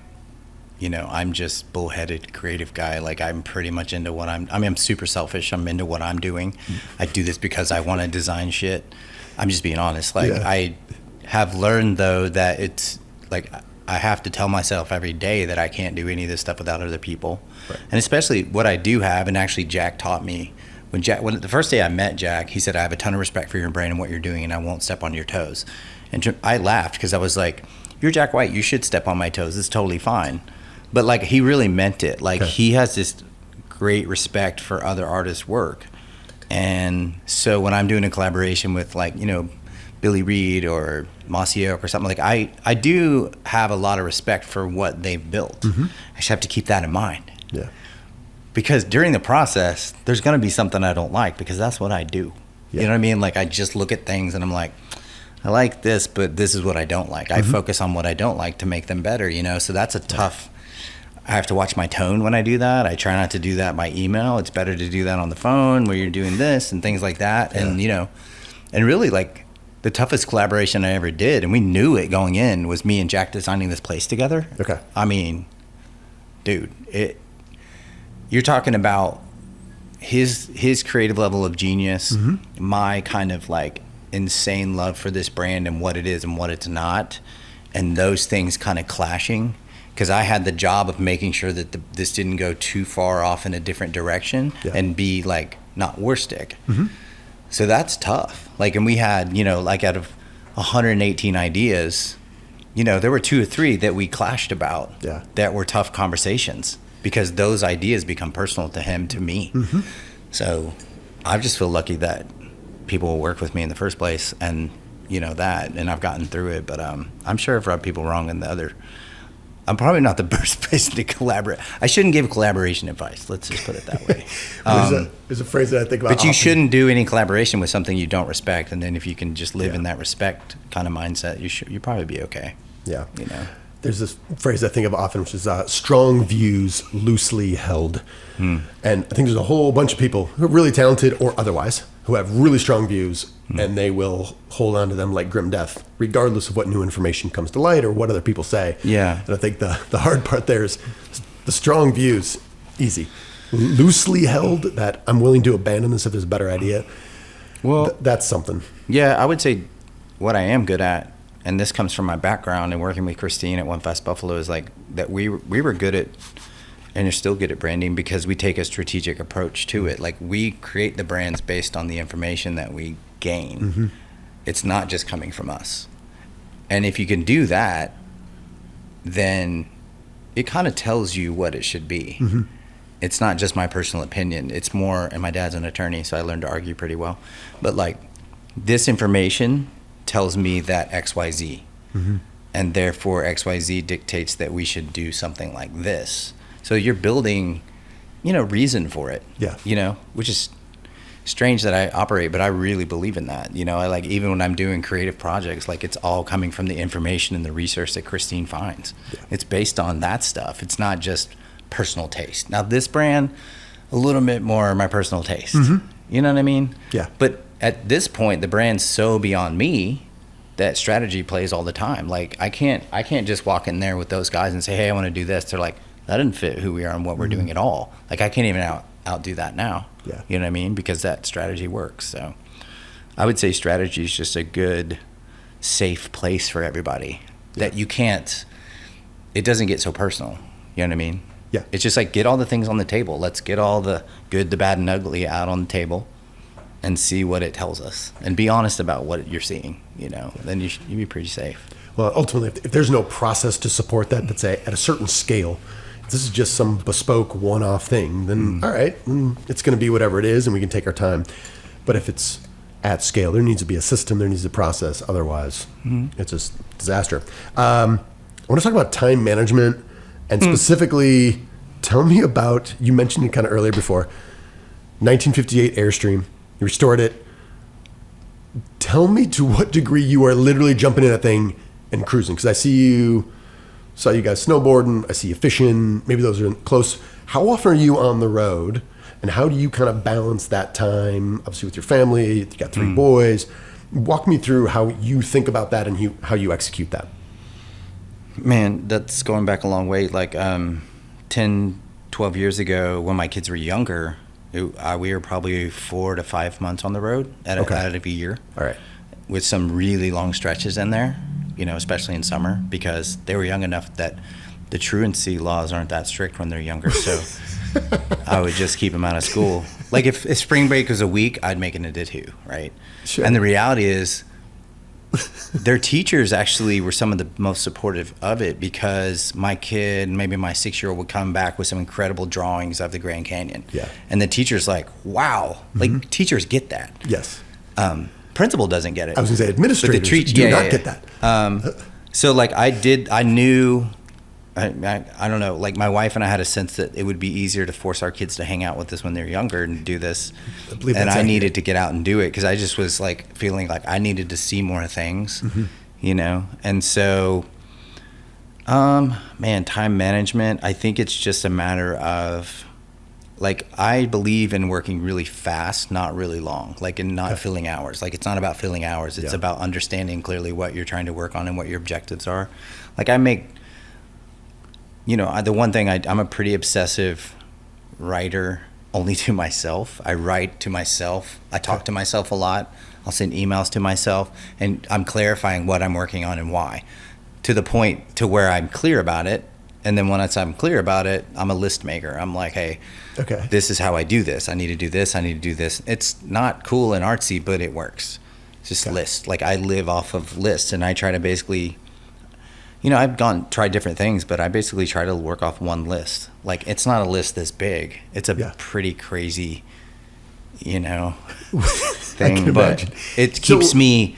just bullheaded creative guy. Like, I'm pretty much into what I'm super selfish. I'm into what I'm doing. I do this because I want to design shit. I'm just being honest. Like, I have learned, though, that it's like I have to tell myself every day that I can't do any of this stuff without other people. Right. And especially what I do have, and actually Jack taught me, when the first day I met Jack, he said, I have a ton of respect for your brain and what you're doing, and I won't step on your toes. And I laughed because I was like, you're Jack White, you should step on my toes. It's totally fine. But like, he really meant it. Like, he has this great respect for other artists' work. And so when I'm doing a collaboration with, like, you know, Billy Reed or Mossy Oak or something, like, I do have a lot of respect for what they've built. I just have to keep that in mind. Yeah. Because during the process, there's going to be something I don't like, because that's what I do. You know what I mean? Like, I just look at things and I'm like, I like this, but this is what I don't like. I focus on what I don't like to make them better, you know? So that's a tough, I have to watch my tone when I do that. I try not to do that by email. It's better to do that on the phone where you're doing this and things like that. And, you know, and really, like, the toughest collaboration I ever did, and we knew it going in, was me and Jack designing this place together. Okay. I mean, dude, you're talking about his creative level of genius, my kind of like insane love for this brand and what it is and what it's not, and those things kind of clashing, because I had the job of making sure that this didn't go too far off in a different direction and be like not Warstic. So that's tough. Like, and we had, you know, like, out of 118 ideas, you know, there were 2 or 3 that we clashed about that were tough conversations, because those ideas become personal to him, to me. So I just feel lucky that people will work with me in the first place, and, you know, and I've gotten through it. But I'm sure I've rubbed people wrong in the other. I'm probably not the best person to collaborate. I shouldn't give collaboration advice. Let's just put it that way. There's a phrase that I think about. But you shouldn't do any collaboration with something you don't respect. And then if you can just live in that respect kind of mindset, you probably be okay. Yeah. You know. There's this phrase I think of often, which is strong views loosely held. And I think there's a whole bunch of people who are really talented or otherwise who have really strong views, and they will hold on to them like grim death, regardless of what new information comes to light or what other people say. Yeah. And I think the hard part there is the strong views, easy. Loosely held, that I'm willing to abandon this if there's a better idea. Well, that's something. Yeah, I would say what I am good at, and this comes from my background and working with Christine at One Fest Buffalo, is like that we were good at, and are still good at branding, because we take a strategic approach to it. Like, we create the brands based on the information that we gain. It's not just coming from us. And if you can do that, then it kind of tells you what it should be. It's not just my personal opinion. It's more, and my dad's an attorney, so I learned to argue pretty well. But like, this information tells me that XYZ, and therefore XYZ dictates that we should do something like this. So you're building, you know, reason for it. Yeah. You know, which is strange that I operate, but I really believe in that. You know, I like, even when I'm doing creative projects, like it's all coming from the information and the research that Christine finds. Yeah. It's based on that stuff. It's not just personal taste. Now this brand, a little bit more my personal taste. Mm-hmm. You know what I mean? Yeah. But at this point, the brand's so beyond me that strategy plays all the time. Like I can't just walk in there with those guys and say, hey, I want to do this. They're like, that doesn't fit who we are and what we're doing at all. Like I can't even outdo that now. Yeah. You know what I mean? Because that strategy works. So I would say strategy is just a good, safe place for everybody that you can't, it doesn't get so personal. You know what I mean? Yeah. It's just like, get all the things on the table. Let's get all the good, the bad, and ugly out on the table and see what it tells us and be honest about what you're seeing, you know, then you'd be pretty safe. Well, ultimately, if there's no process to support that, that's at a certain scale, if this is just some bespoke one-off thing, then all right, it's going to be whatever it is and we can take our time. But if it's at scale, there needs to be a system, there needs a process. Otherwise, it's just disaster. I want to talk about time management and specifically tell me about, you mentioned it kind of earlier before, 1958 Airstream. You restored it. Tell me to what degree you are literally jumping in that thing and cruising. Because I saw you guys snowboarding. I see you fishing. Maybe those are close. How often are you on the road? And how do you kind of balance that time, obviously with your family? You got 3 boys. Walk me through how you think about that and how you execute that. Man, that's going back a long way. Like 10, 12 years ago when my kids were younger, we were probably 4 to 5 months on the road out of a year. All right. With some really long stretches in there, you know, especially in summer, because they were young enough that the truancy laws aren't that strict when they're younger. So I would just keep them out of school. Like if spring break was a week, I'd make it into 2, right? Sure. And the reality is their teachers actually were some of the most supportive of it, because my kid, maybe my 6-year-old, would come back with some incredible drawings of the Grand Canyon. Yeah. And the teacher's like, wow, like teachers get that. Yes. Principal doesn't get it. I was going to say administrators do not get that. So like I knew, I don't know, like my wife and I had a sense that it would be easier to force our kids to hang out with us when they're younger and do this. And I needed to get out and do it because I just was like feeling like I needed to see more things, you know? And so, man, time management, I think it's just a matter of, like, I believe in working really fast, not really long, like in not filling hours. Like it's not about filling hours. It's about understanding clearly what you're trying to work on and what your objectives are. Like I make, you know, the one thing I'm a pretty obsessive writer only to myself. I write to myself. I talk to myself a lot. I'll send emails to myself and I'm clarifying what I'm working on and why, to the point to where I'm clear about it. And then once I'm clear about it, I'm a list maker. I'm like, hey, this is how I do this. I need to do this. I need to do this. It's not cool and artsy, but it works. It's just lists. Like I live off of lists and I try to basically, you know, I've tried different things, but I basically try to work off one list. Like it's not a list this big. It's a pretty crazy, you know, thing, but it keeps me,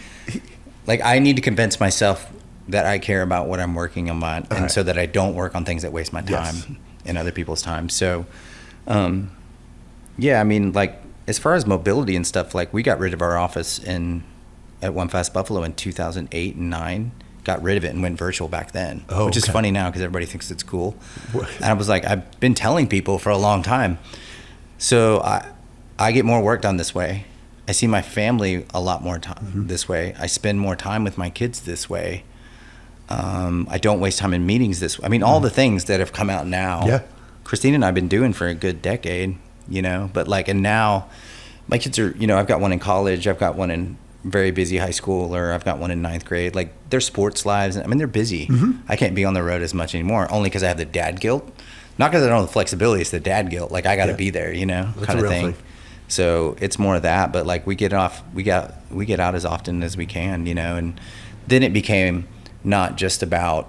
like I need to convince myself that I care about what I'm working on, and so that I don't work on things that waste my time and other people's time. So, yeah, I mean, like as far as mobility and stuff, like we got rid of our office at One Fast Buffalo in 2008 and 9. Got rid of it and went virtual back then, which is funny now because everybody thinks it's cool. And I was like, I've been telling people for a long time. So I get more work done this way. I see my family a lot more time this way. I spend more time with my kids this way. I don't waste time in meetings this way. I mean, all the things that have come out now, Christine and I have been doing for a good decade, you know, but like, and now my kids are, you know, I've got one in college, I've got one in very busy high school, or I've got one in 9th grade. Like their sports lives, I mean, they're busy. I can't be on the road as much anymore, only because I have the dad guilt. Not because I don't have the flexibility, it's the dad guilt. Like I got to be there, you know, kind of thing. So it's more of that, but like we get out as often as we can, you know, and then it became not just about,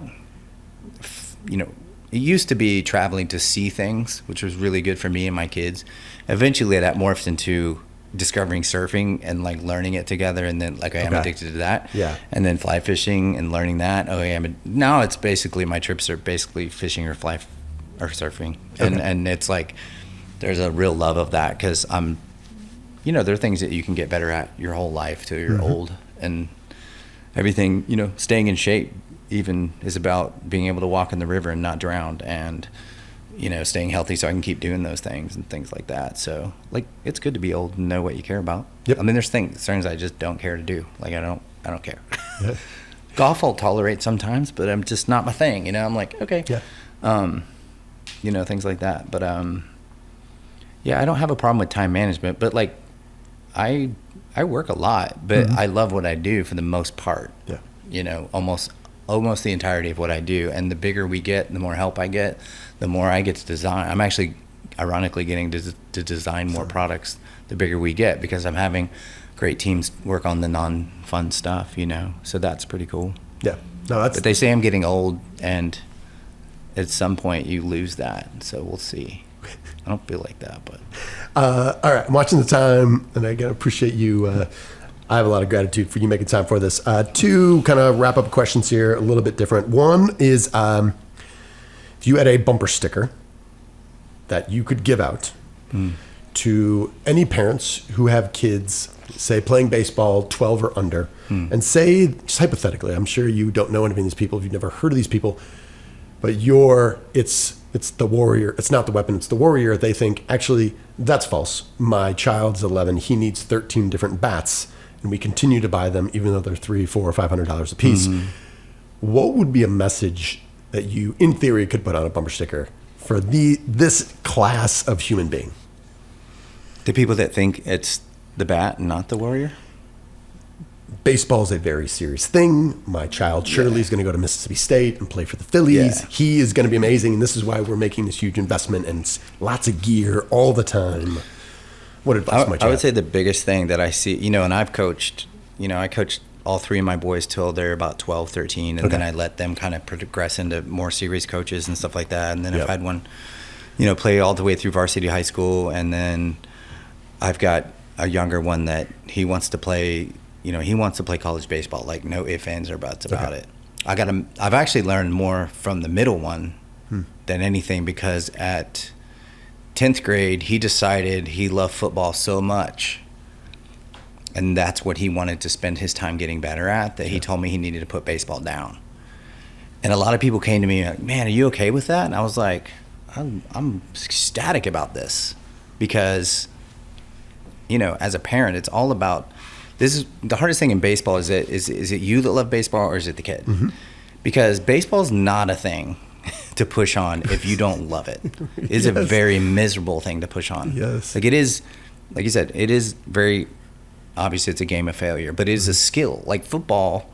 you know, it used to be traveling to see things, which was really good for me and my kids. Eventually that morphed into discovering surfing and like learning it together, and then like I'm addicted to that. And then fly fishing and learning that. Now it's basically, my trips are basically fishing or surfing. And it's like there's a real love of that because I'm there are things that you can get better at your whole life till you're old, and everything, staying in shape even is about being able to walk in the river and not drown, and staying healthy so I can keep doing those things and things like that. So like, it's good to be old and know what you care about. Yep. I mean, there's things I just don't care to do. Like I don't care. Yeah. Golf I'll tolerate sometimes, but I'm just not my thing. I'm like, okay. Yeah. Things like that. But yeah, I don't have a problem with time management, but like I work a lot, but I love what I do for the most part. Yeah. Almost the entirety of what I do. And the bigger we get, the more help I get, the more I get to design. I'm actually ironically getting to design more products the bigger we get, because I'm having great teams work on the non-fun stuff, so that's pretty cool. Yeah. No, but they say I'm getting old, and at some point you lose that, so we'll see. I don't feel like that, but all right, I'm watching the time, and I again appreciate you. I have a lot of gratitude for you making time for this. Two kind of wrap up questions here, a little bit different. One is, if you had a bumper sticker that you could give out to any parents who have kids, say playing baseball 12 or under, and say, just hypothetically, I'm sure you don't know any of these people, if you've never heard of these people, but it's the warrior, it's not the weapon, it's the warrior. They think, actually, that's false. My child's 11, he needs 13 different bats, and we continue to buy them even though they're $300, $400, or $500 a piece. What would be a message that you, in theory, could put on a bumper sticker for this class of human being? The people that think it's the bat and not the warrior? Baseball is a very serious thing. My child Shirley is going to go to Mississippi State and play for the Phillies. Yeah. He is going to be amazing, and this is why we're making this huge investment and lots of gear all the time. What advice might you have? I would say the biggest thing that I see, and I've coached, I coached all three of my boys till they're about 12, 13, and then I let them kind of progress into more serious coaches and stuff like that. And then I've had one, play all the way through varsity high school, and then I've got a younger one that he wants to play, he wants to play college baseball, like no ifs, ands, or buts about it. I've actually learned more from the middle one than anything, because at 10th grade, he decided he loved football so much, and that's what he wanted to spend his time getting better at, that he told me he needed to put baseball down. And a lot of people came to me like, man, are you okay with that? And I was like, I'm ecstatic about this, because, as a parent, it's all about, this is the hardest thing in baseball. Is it you that love baseball, or is it the kid? Because baseball is not a thing to push on if you don't love it. It's a very miserable thing to push on. Yes. Like it is, like you said, it is very, obviously it's a game of failure, but it is a skill. Like football,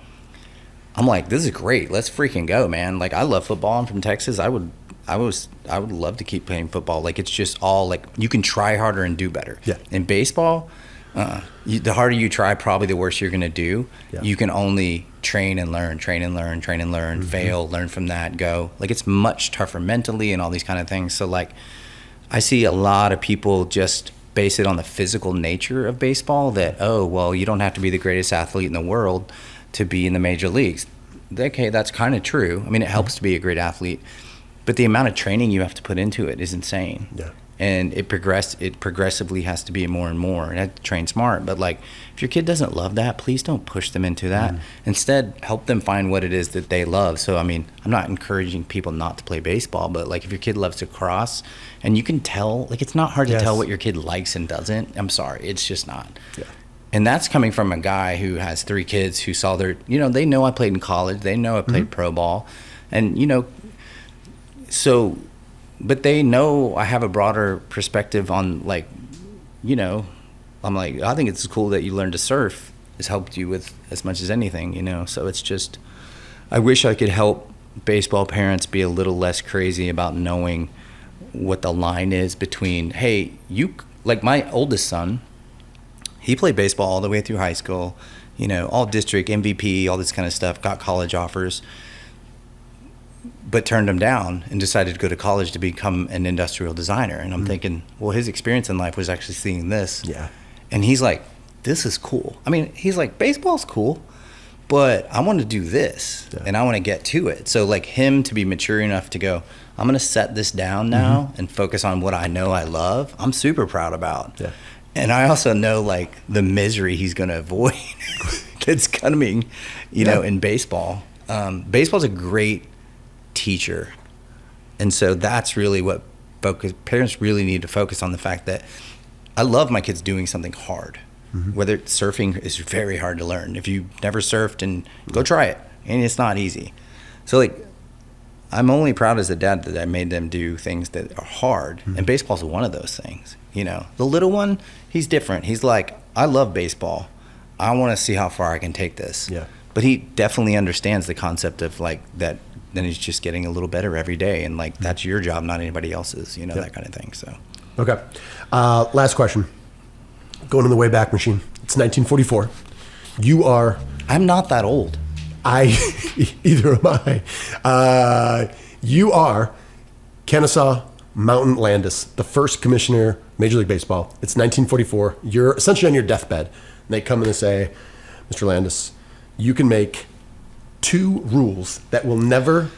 I'm like, this is great. Let's freaking go, man. Like I love football. I'm from Texas. I would love to keep playing football. Like it's just all like, you can try harder and do better. Yeah. In baseball, the harder you try, probably the worse you're going to do. Yeah. You can only train and learn, fail, learn from that, go. Like it's much tougher mentally and all these kind of things. So like I see a lot of people just base it on the physical nature of baseball, that, oh, well, you don't have to be the greatest athlete in the world to be in the major leagues. Okay, that's kind of true. I mean, it helps to be a great athlete, but the amount of training you have to put into it is insane. Yeah. And it progressively has to be more and more, and have to train smart. But like, if your kid doesn't love that, please don't push them into that. Instead, help them find what it is that they love. So I mean, I'm not encouraging people not to play baseball, but like if your kid loves to cross, and you can tell, like it's not hard to tell what your kid likes and doesn't. I'm sorry, it's just not. Yeah. And that's coming from a guy who has 3 kids who saw their, they know I played in college, they know I played pro ball, and so. But they know I have a broader perspective on, like, I'm like, I think it's cool that you learned to surf. It's helped you with as much as anything, So it's just, I wish I could help baseball parents be a little less crazy about knowing what the line is between, hey, like my oldest son, he played baseball all the way through high school, all district, MVP, all this kind of stuff, got college offers, but turned him down and decided to go to college to become an industrial designer. And I'm thinking, well, his experience in life was actually seeing this. Yeah. And he's like, this is cool. I mean, he's like, baseball's cool, but I want to do this and I want to get to it. So like him to be mature enough to go, I'm going to set this down now and focus on what I know I love, I'm super proud about. Yeah. And I also know like the misery he's going to avoid that's coming, you know, in baseball. Baseball's a great teacher. And so that's really what parents really need to focus on, the fact that I love my kids doing something hard. Whether surfing is very hard to learn. If you've never surfed, and go try it, and it's not easy. So like, I'm only proud as a dad that I made them do things that are hard, and baseball's one of those things. You know, the little one, he's different. He's like, I love baseball. I want to see how far I can take this. Yeah. But he definitely understands the concept of like that. Then he's just getting a little better every day, and like that's your job, not anybody else's. You know, that kind of thing. So. Okay. Last question. Going in the Wayback Machine. It's 1944. You are... I'm not that old. Either am I. You are Kennesaw Mountain Landis, the first commissioner, Major League Baseball. It's 1944. You're essentially on your deathbed. And they come in and say, Mr. Landis, you can make 2 rules that will never,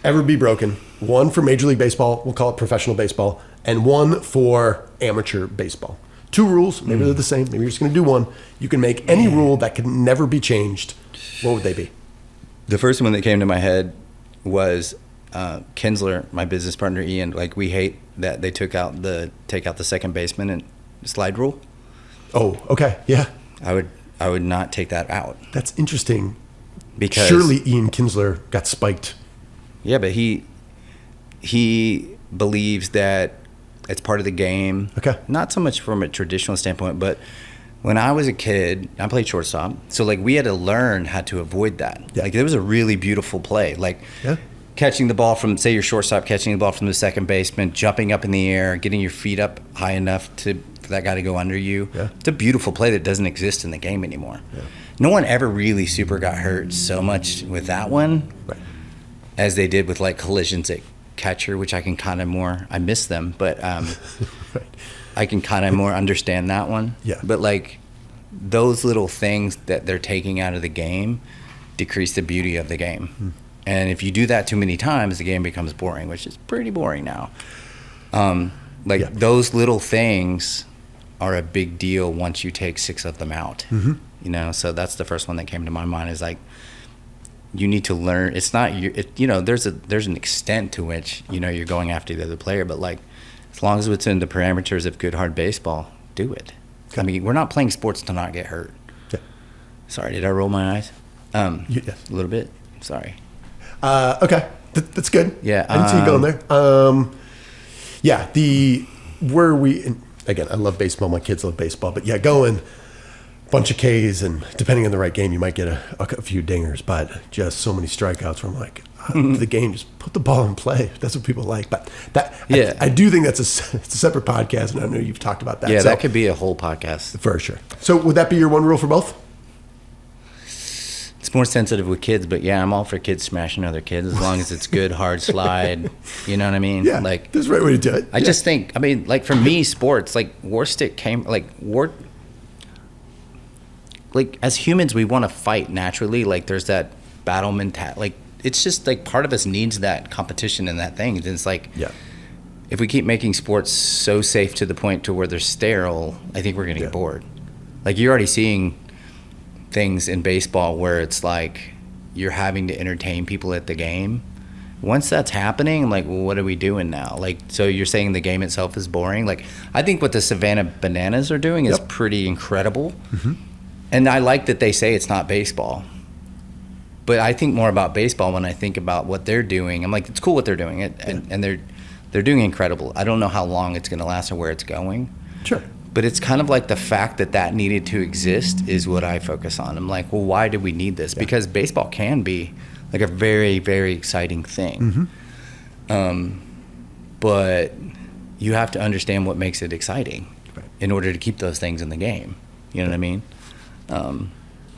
ever be broken. One for Major League Baseball, we'll call it professional baseball, and one for amateur baseball. 2 rules, maybe they're the same, maybe you're just going to do one. You can make any rule that can never be changed. What would they be? The first one that came to my head was Kinsler, my business partner, Ian. Like, we hate that they take out the second baseman and slide rule. Oh, okay, yeah. I would not take that out. That's interesting. Because surely Ian Kinsler got spiked. Yeah, but he believes that it's part of the game. Okay. Not so much from a traditional standpoint, but when I was a kid, I played shortstop. So like we had to learn how to avoid that. Yeah. Like it was a really beautiful play. Like catching the ball from, say, your shortstop, catching the ball from the second baseman, jumping up in the air, getting your feet up high enough for that guy to go under you. Yeah. It's a beautiful play that doesn't exist in the game anymore. Yeah. No one ever really super got hurt so much with that one as they did with like collisions at catcher, which I can kind of more, I miss them, but I can kind of more understand that one. Yeah. But like those little things that they're taking out of the game decrease the beauty of the game. And if you do that too many times, the game becomes boring, which is pretty boring now. Those little things are a big deal once you take 6 of them out. You know, so that's the first one that came to my mind, is like, you need to learn. It's not there's an extent to which, you know, you're going after the other player, but like as long as it's in the parameters of good hard baseball, do it. Okay. I mean, we're not playing sports to not get hurt. Yeah. Sorry, did I roll my eyes? Yes. A little bit. Sorry. Okay. That's good. Yeah. I didn't see you going there. Again, I love baseball. My kids love baseball, but yeah, going bunch of Ks, and depending on the right game, you might get a few dingers, but just so many strikeouts where I'm like, the game, just put the ball in play. That's what people like. But I do think it's a separate podcast, and I know you've talked about that. Yeah, so, that could be a whole podcast. For sure. So would that be your one rule for both? It's more sensitive with kids, but yeah, I'm all for kids smashing other kids as long as it's good, hard slide. You know what I mean? Yeah, like, there's a right way to do it. I just think, I mean, like for me, sports, like Warstic came, like as humans, we want to fight naturally. Like there's that battle mentality. Like it's just like part of us needs that competition and that thing. And it's like, if we keep making sports so safe to the point to where they're sterile, I think we're going to get bored. Like you're already seeing things in baseball where it's like you're having to entertain people at the game. Once that's happening, I'm like, well, what are we doing now? Like, so you're saying the game itself is boring? Like, I think what the Savannah Bananas are doing is pretty incredible. And I like that they say it's not baseball. But I think more about baseball when I think about what they're doing. I'm like, it's cool what they're doing, and they're doing incredible. I don't know how long it's going to last or where it's going. Sure. But it's kind of like the fact that needed to exist is what I focus on. I'm like, well, why do we need this? Because baseball can be like a very, very exciting thing. But you have to understand what makes it exciting in order to keep those things in the game. You know what I mean?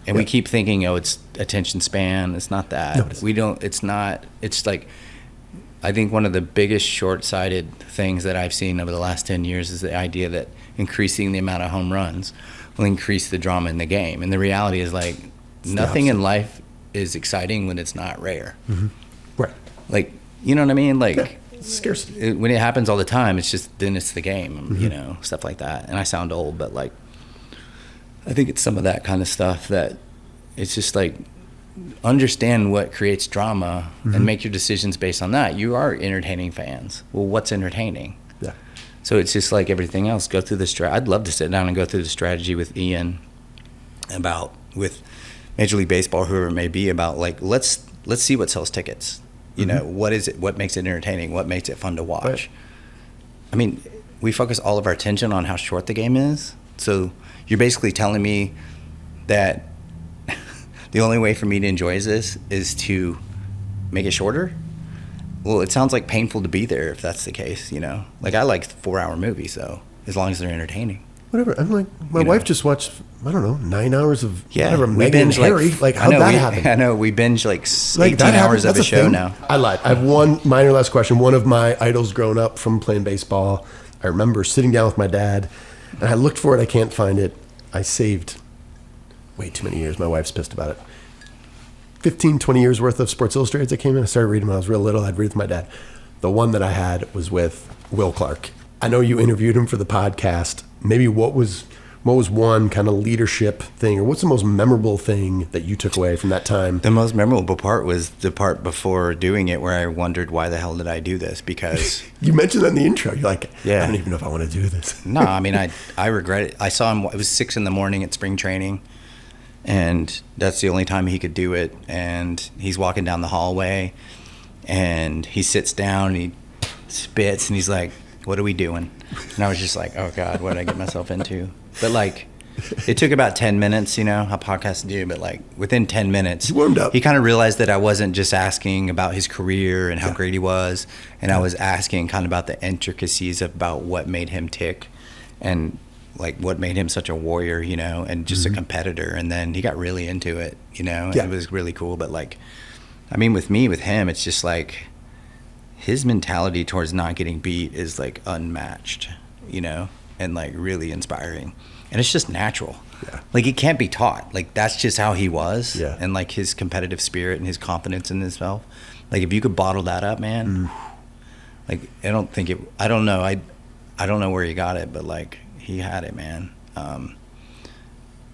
We keep thinking, it's attention span. It's not that. No, it's not. It's like, I think one of the biggest short-sighted things that I've seen over the last 10 years is the idea that increasing the amount of home runs will increase the drama in the game. And the reality is like nothing in life is exciting when it's not rare. Right. Like, you know what I mean? Like Scarcity. When it happens all the time, it's just, then it's the game, you know, stuff like that. And I sound old, but like, I think it's some of that kind of stuff that it's just like, understand what creates drama and make your decisions based on that. You are entertaining fans. Well, what's entertaining? Yeah. So it's just like everything else. Go through the I'd love to sit down and go through the strategy with Ian with Major League Baseball, whoever it may be, about like, let's see what sells tickets. You know, what is it? What makes it entertaining? What makes it fun to watch? Right. I mean, we focus all of our attention on how short the game is. So you're basically telling me that the only way for me to enjoy this is to make it shorter? Well, it sounds like painful to be there if that's the case, you know? Like, I like 4-hour movies, so as long as they're entertaining. Whatever. I'm like, my wife just watched, I don't know, 9 hours of whatever, we Meghan binge and Harry. Like, how'd that happen? I know, we binge like 18 hours of a show now. I lied. I have one minor last question. One of my idols growing up from playing baseball, I remember sitting down with my dad, and I looked for it. I can't find it. I saved way too many years. My wife's pissed about it. 15, 20 years worth of Sports Illustrated that came in. I started reading when I was real little. I'd read with my dad. The one that I had was with Will Clark. I know you interviewed him for the podcast. Maybe what was one kind of leadership thing, or what's the most memorable thing that you took away from that time? The most memorable part was the part before doing it where I wondered, why the hell did I do this? Because you mentioned that in the intro. You're like, I don't even know if I want to do this. No, I mean, I regret it. I saw him, it was 6 a.m. at spring training, and that's the only time he could do it. And he's walking down the hallway, and he sits down, and he spits, and he's like, what are we doing? And I was just like, oh God, what did I get myself into? But like, it took about 10 minutes, you know, how podcasts do, but like within 10 minutes, he warmed up. He kind of realized that I wasn't just asking about his career and how great he was. And I was asking kind of about the intricacies about what made him tick and like what made him such a warrior, you know, and just a competitor. And then he got really into it, you know, and it was really cool. But like, I mean, with him, it's just like, his mentality towards not getting beat is like unmatched, you know, and like really inspiring. And it's just natural. Yeah. Like, it can't be taught. Like, that's just how he was. Yeah. And like his competitive spirit and his confidence in himself. Like, if you could bottle that up, man, like, I don't know. I don't know where he got it, but like, he had it, man.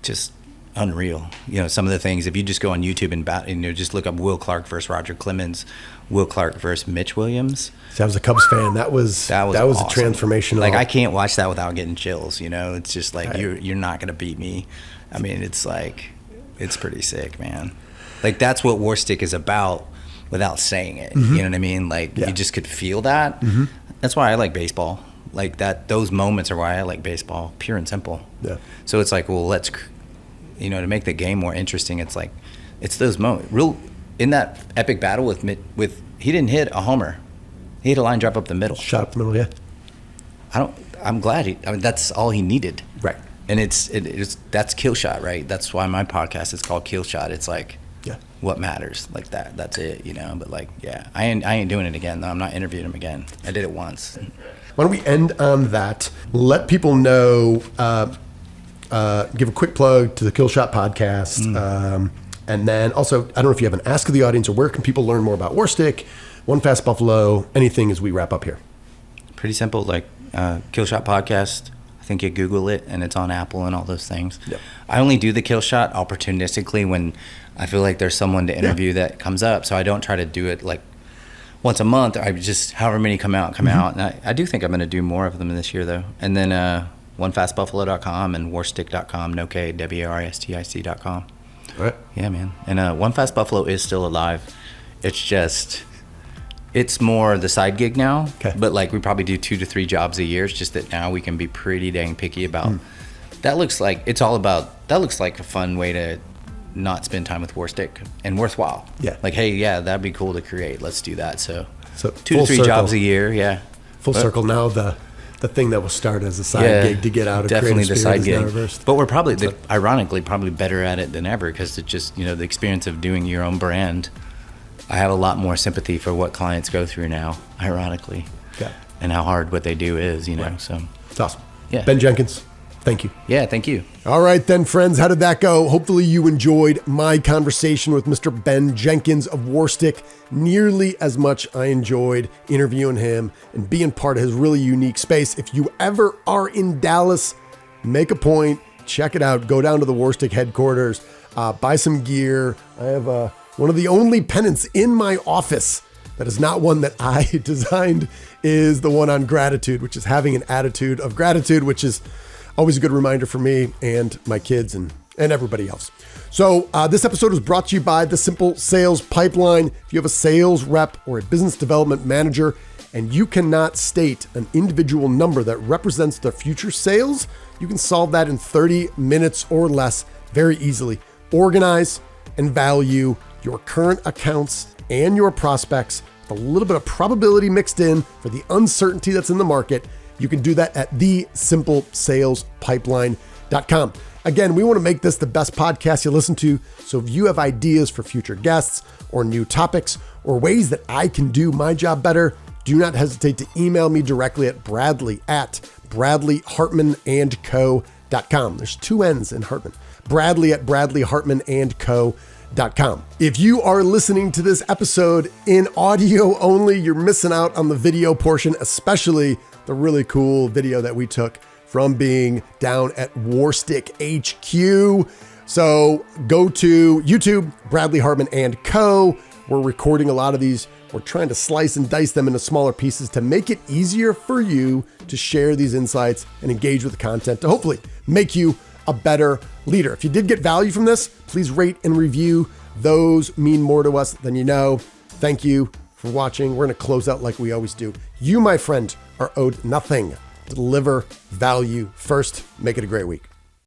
Just unreal. You know, some of the things, if you just go on YouTube and just look up Will Clark versus Roger Clemens, Will Clark versus Mitch Williams. See, I was a Cubs fan. That was awesome. A transformational. Like, I can't watch that without getting chills, you know? It's just like, you're not going to beat me. I mean, it's like, it's pretty sick, man. Like, that's what Warstic is about without saying it. You know what I mean? Like, you just could feel that. That's why I like baseball. Like, those moments are why I like baseball, pure and simple. Yeah. So it's like, well, let's, you know, to make the game more interesting, it's like, it's those moments. In that epic battle with he didn't hit a homer. He hit a line drive up the middle. Shot up the middle, yeah. I'm glad that's all he needed. Right. And that's kill shot, right? That's why my podcast is called Kill Shot. It's like, what matters, like that. That's it, you know. But like, I ain't doing it again. No, I'm not interviewing him again. I did it once. Why don't we end on that? Let people know. Give a quick plug to the Kill Shot podcast. And then also, I don't know if you have an ask of the audience, or where can people learn more about Warstic, One Fast Buffalo, anything as we wrap up here? Pretty simple, like Kill Shot podcast. I think you Google it, and it's on Apple and all those things. Yep. I only do the Kill Shot opportunistically when I feel like there's someone to interview that comes up. So I don't try to do it like once a month. I just, however many come out. And I do think I'm going to do more of them this year, though. And then onefastbuffalo.com and warstic.com, warstic.com. All right. Yeah, man. And One Fast Buffalo is still alive. It's more the side gig now. Okay. But like, we probably do 2 to 3 jobs a year. It's just that now we can be pretty dang picky about. That looks like a fun way to not spend time with Warstic and worthwhile. Yeah. Like, hey, that'd be cool to create. Let's do that. So 2 to 3 jobs a year. Yeah. Full circle now. The thing that will start as a side gig to get out of definitely the side gig. Reversed. But we're probably, ironically, probably better at it than ever, because it's just, you know, the experience of doing your own brand. I have a lot more sympathy for what clients go through now, ironically, and how hard what they do is, you know. Right. So it's awesome. Yeah. Ben Jenkins, Thank you. Yeah, thank you. All right then, friends, how did that go? Hopefully you enjoyed my conversation with Mr. Ben Jenkins of Warstic nearly as much I enjoyed interviewing him and being part of his really unique space. If you ever are in Dallas, make a point, check it out, go down to the Warstic headquarters, buy some gear. I have one of the only pennants in my office that is not one that I designed is the one on gratitude, which is having an attitude of gratitude, which is always a good reminder for me and my kids and everybody else. So this episode was brought to you by the Simple Sales Pipeline. If you have a sales rep or a business development manager and you cannot state an individual number that represents their future sales, you can solve that in 30 minutes or less very easily. Organize and value your current accounts and your prospects with a little bit of probability mixed in for the uncertainty that's in the market. You can do that at thesimpleSalesPipeline.com. Again, we want to make this the best podcast you listen to. So if you have ideas for future guests or new topics or ways that I can do my job better, do not hesitate to email me directly at Bradley@BradleyHartmanCo.com. There's 2 N's in Hartman. Bradley@BradleyHartmanCo.com. If you are listening to this episode in audio only, you're missing out on the video portion, especially the really cool video that we took from being down at Warstic HQ. So go to YouTube, Bradley Hartmann Co. We're recording a lot of these. We're trying to slice and dice them into smaller pieces to make it easier for you to share these insights and engage with the content to hopefully make you a better leader. If you did get value from this, please rate and review. Those mean more to us than you know. Thank you for watching. We're going to close out like we always do. You, my friend, are owed nothing. Deliver value first. Make it a great week.